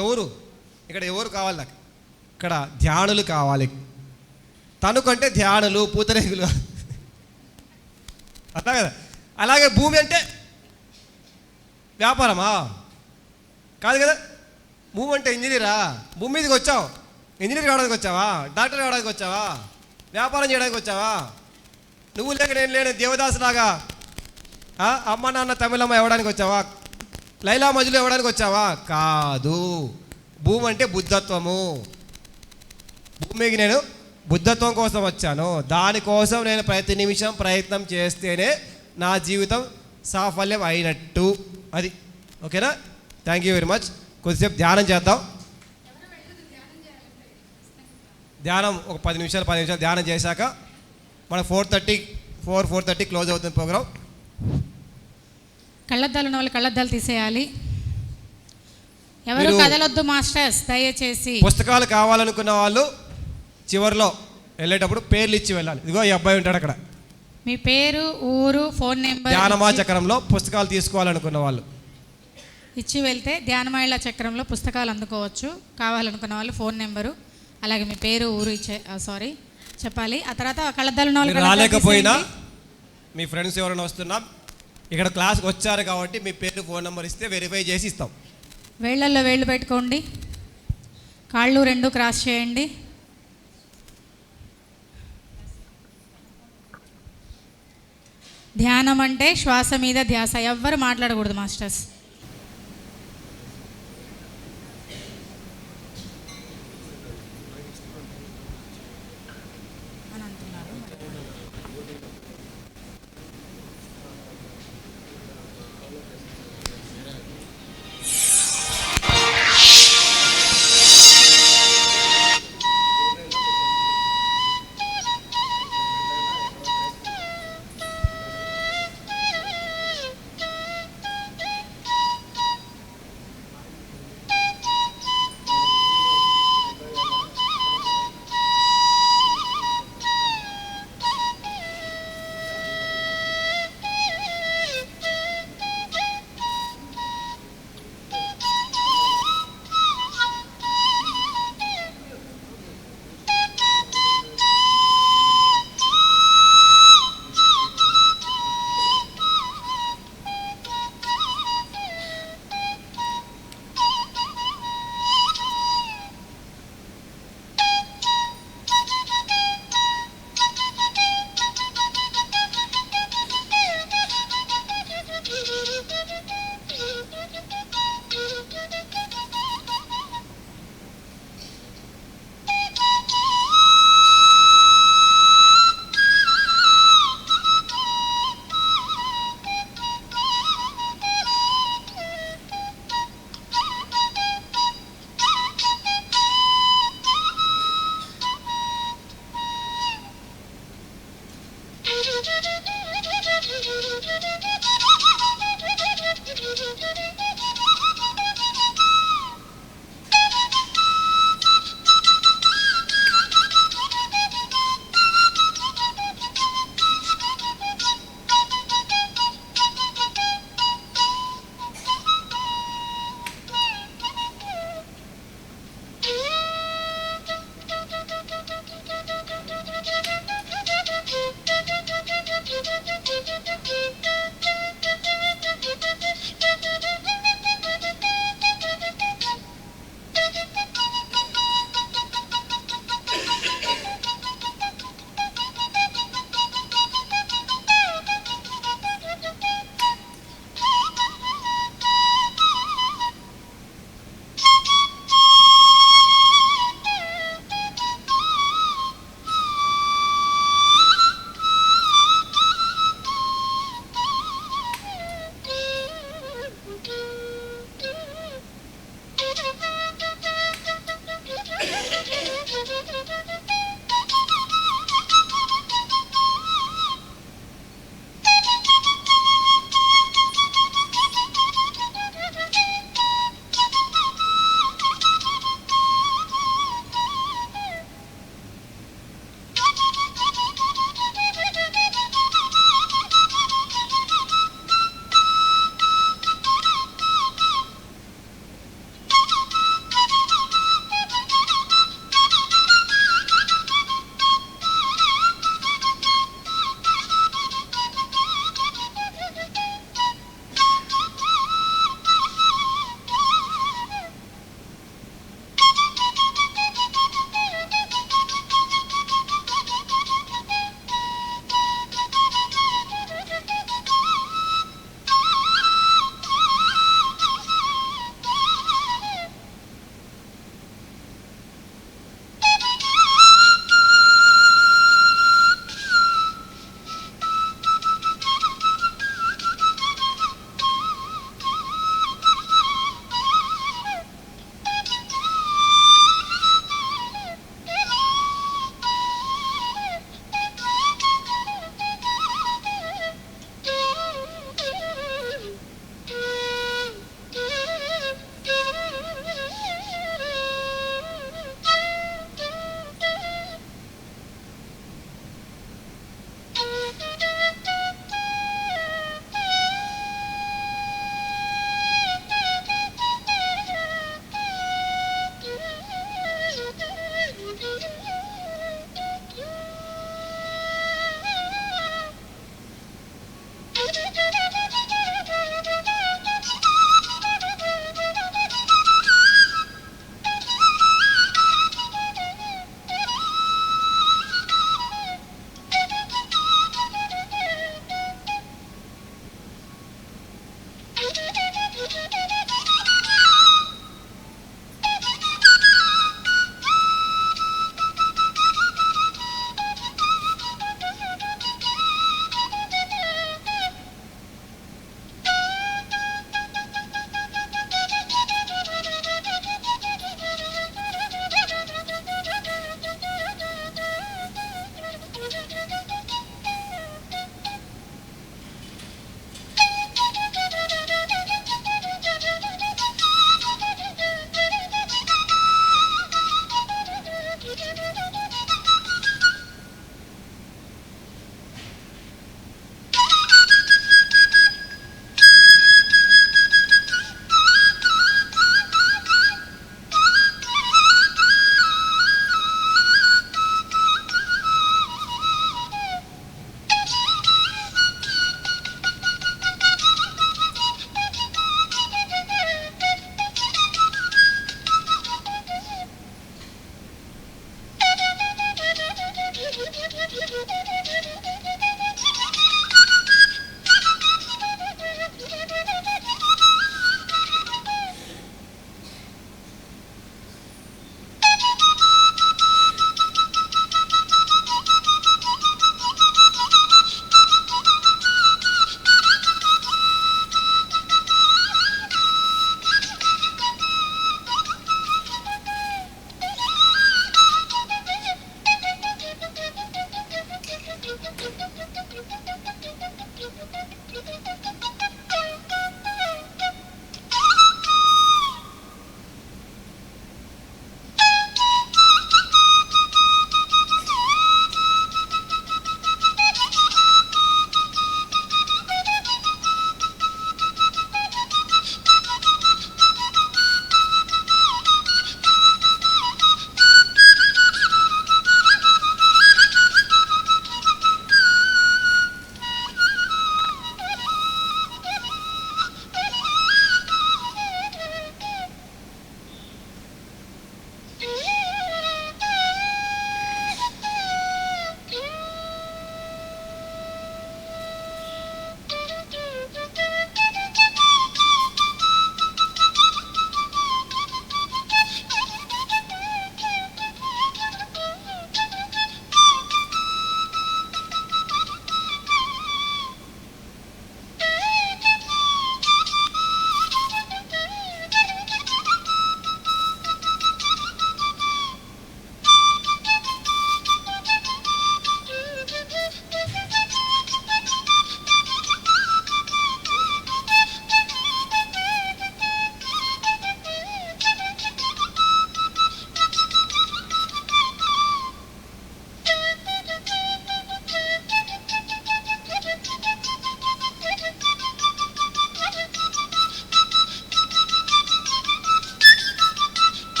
A: ఎవరు కావాలి నాకు? ఇక్కడ ధ్యానులు కావాలి. తణుకంటే ధ్యానులు, పూతరేకులు అట్లా కదా. అలాగే భూమి అంటే వ్యాపారమా? కాదు కదా. భూమి అంటే ఇంజనీరా? భూమి మీదకి వచ్చావు, ఇంజనీర్ కావడానికి వచ్చావా? డాక్టర్ కావడానికి వచ్చావా? వ్యాపారం చేయడానికి వచ్చావా? నువ్వు లేక నేను లేని దేవదాసులాగా అమ్మ నాన్న తమిళమ్మ ఇవ్వడానికి వచ్చావా? లైలా మజులు ఇవ్వడానికి వచ్చావా? కాదు. భూమి అంటే బుద్ధత్వము. భూమికి నేను బుద్ధత్వం కోసం వచ్చాను. దానికోసం నేను ప్రతి నిమిషం ప్రయత్నం చేస్తేనే నా జీవితం సాఫల్యం అయినట్టు. అది ఓకేనా? Thank you very much. కొద్దిసేపు ధ్యానం చేద్దాం. ధ్యానం ఒక 10 నిమిషాలు ధ్యానం చేశాక మన 4:30 క్లోజ్ అవుతుంది ప్రోగ్రాం.
D: కళ్ళద్దాలు ఉన్న వాళ్ళు కళ్ళద్దాలు తీసేయాలి. ఎవరు కదలొద్దు మాస్టర్స్ దయచేసి.
A: పుస్తకాలు కావాలనుకున్న వాళ్ళు చివరిలో వెళ్ళేటప్పుడు పేర్లు ఇచ్చి వెళ్ళాలి. ఇదిగో ఈ అబ్బాయి ఉంటాడు అక్కడ.
D: మీ పేరు, ఊరు, ఫోన్ నెంబర్
A: ధ్యానమా చక్రంలో పుస్తకాలు తీసుకోవాలనుకున్న వాళ్ళు
D: ఇచ్చి వెళ్తే ధ్యానమాయిల చక్రంలో పుస్తకాలు అందుకోవచ్చు. కావాలనుకున్న వాళ్ళు ఫోన్ నెంబరు అలాగే మీ పేరు, ఊరు చెప్పాలి. ఆ తర్వాత కళ్ళద్దాలు ఉన్న వాళ్ళు
A: రాలేకపోయినా మీ ఫ్రెండ్స్ ఎవరైనా వస్తున్నా ఇక్కడ క్లాస్కి వచ్చారు కాబట్టి మీ పేరు, ఫోన్ నెంబర్ ఇస్తే వెరిఫై చేసి ఇస్తాం.
D: వేళ్ళల్లో వేళ్ళు పెట్టుకోండి. కాళ్ళు 2 క్రాస్ చేయండి. ధ్యానం అంటే శ్వాస మీద ధ్యాస. ఎవ్వరు మాట్లాడకూడదు మాస్టర్స్.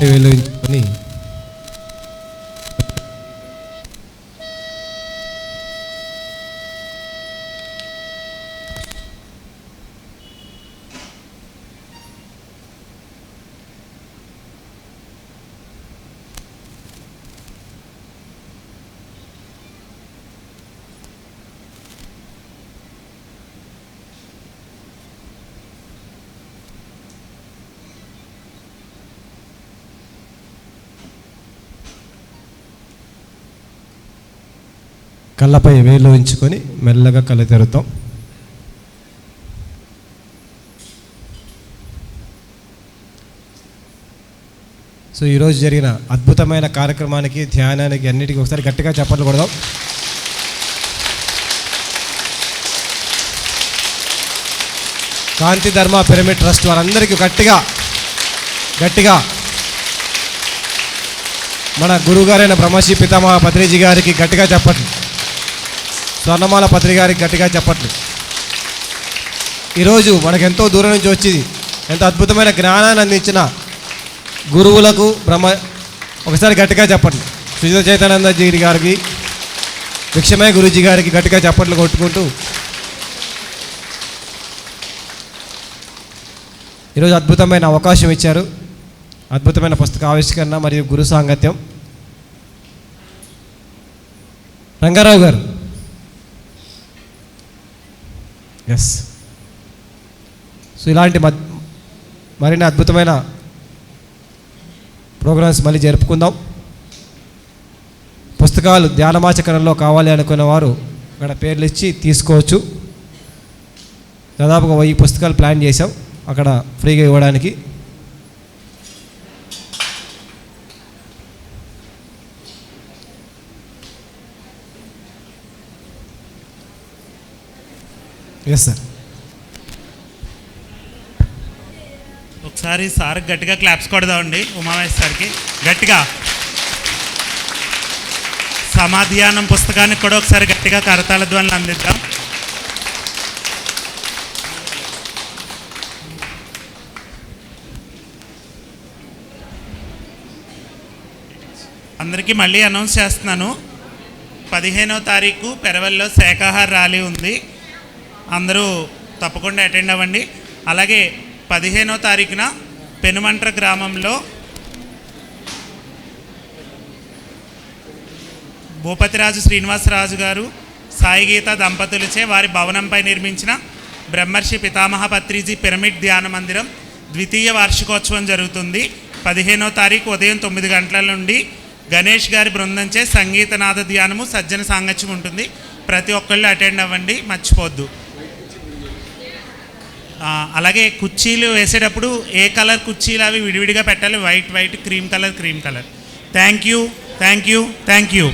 A: వేలు ఉంచుకొని కళ్ళపై వేలు ఉంచుకొని మెల్లగా కళ్ళు తెరుతాం. సో ఈరోజు జరిగిన అద్భుతమైన కార్యక్రమానికి, ధ్యానానికి, అన్నిటికీ ఒకసారి గట్టిగా చప్పట్లు కొడదాం. కాంతి ధర్మ పిరమిడ్ ట్రస్ట్ వారందరికీ గట్టిగా మన గురువుగారైన బ్రహ్మశ్రీ పితామహ పత్రిజీ గారికి గట్టిగా చెప్పట్లు. స్వర్ణమాల పత్రి గారికి గట్టిగా చెప్పట్లు. ఈరోజు మనకెంతో దూరం నుంచి వచ్చి ఎంత అద్భుతమైన జ్ఞానాన్ని అందించిన గురువులకు ఒకసారి గట్టిగా చెప్పట్లు. సుజిత చైతన్యజీ గారికి, భిక్షమయ గురూజీ గారికి గట్టిగా చప్పట్లు కొట్టుకుంటూ ఈరోజు అద్భుతమైన అవకాశం ఇచ్చారు. అద్భుతమైన పుస్తక ఆవిష్కరణ మరియు గురు సాంగత్యం. రంగారావు గారు, ఎస్. సో ఇలాంటి మరిన్ని అద్భుతమైన ప్రోగ్రామ్స్ మళ్ళీ జరుపుకుందాం. పుస్తకాలు ధ్యానమాచకరణలో కావాలి అనుకున్న వారు అక్కడ పేర్లు ఇచ్చి తీసుకోవచ్చు. దాదాపుగా 1000 పుస్తకాలు ప్లాన్ చేసాం అక్కడ ఫ్రీగా ఇవ్వడానికి. Yes sir.
E: ఒకసారి సార్ గట్టిగా క్లాప్స్ కొడదామండి. ఉమామేష్ సార్కి గట్టిగా. సమాధ్యానం పుస్తకానికి కూడా ఒకసారి గట్టిగా కరతాళ ధ్వనులు అందిద్దాం. అందరికీ మళ్ళీ అనౌన్స్ చేస్తున్నాను, 15వ తారీఖు పెరవల్లో శాఖాహార ర్యాలీ ఉంది. అందరూ తప్పకుండా అటెండ్ అవ్వండి. అలాగే 15వ తారీఖున పెనుమంట్ర గ్రామంలో భూపతిరాజు శ్రీనివాసరాజు గారు, సాయి గీత దంపతులచే వారి భవనంపై నిర్మించిన బ్రహ్మర్షి పితామహ పత్రిజీ పిరమిడ్ ధ్యాన మందిరం 2వ వార్షికోత్సవం జరుగుతుంది. 15వ తారీఖు ఉదయం 9 గంటల నుండి గణేష్ గారి బృందంచే సంగీతనాద ధ్యానము, సజ్జన సాంగత్యం ఉంటుంది. ప్రతి ఒక్కళ్ళు అటెండ్ అవ్వండి, మర్చిపోద్దు. అలాగే కుర్చీలు వేసేటప్పుడు ఏ కలర్ కుర్చీలు అవి విడివిడిగా పెట్టాలి. White, cream colour. Thank you.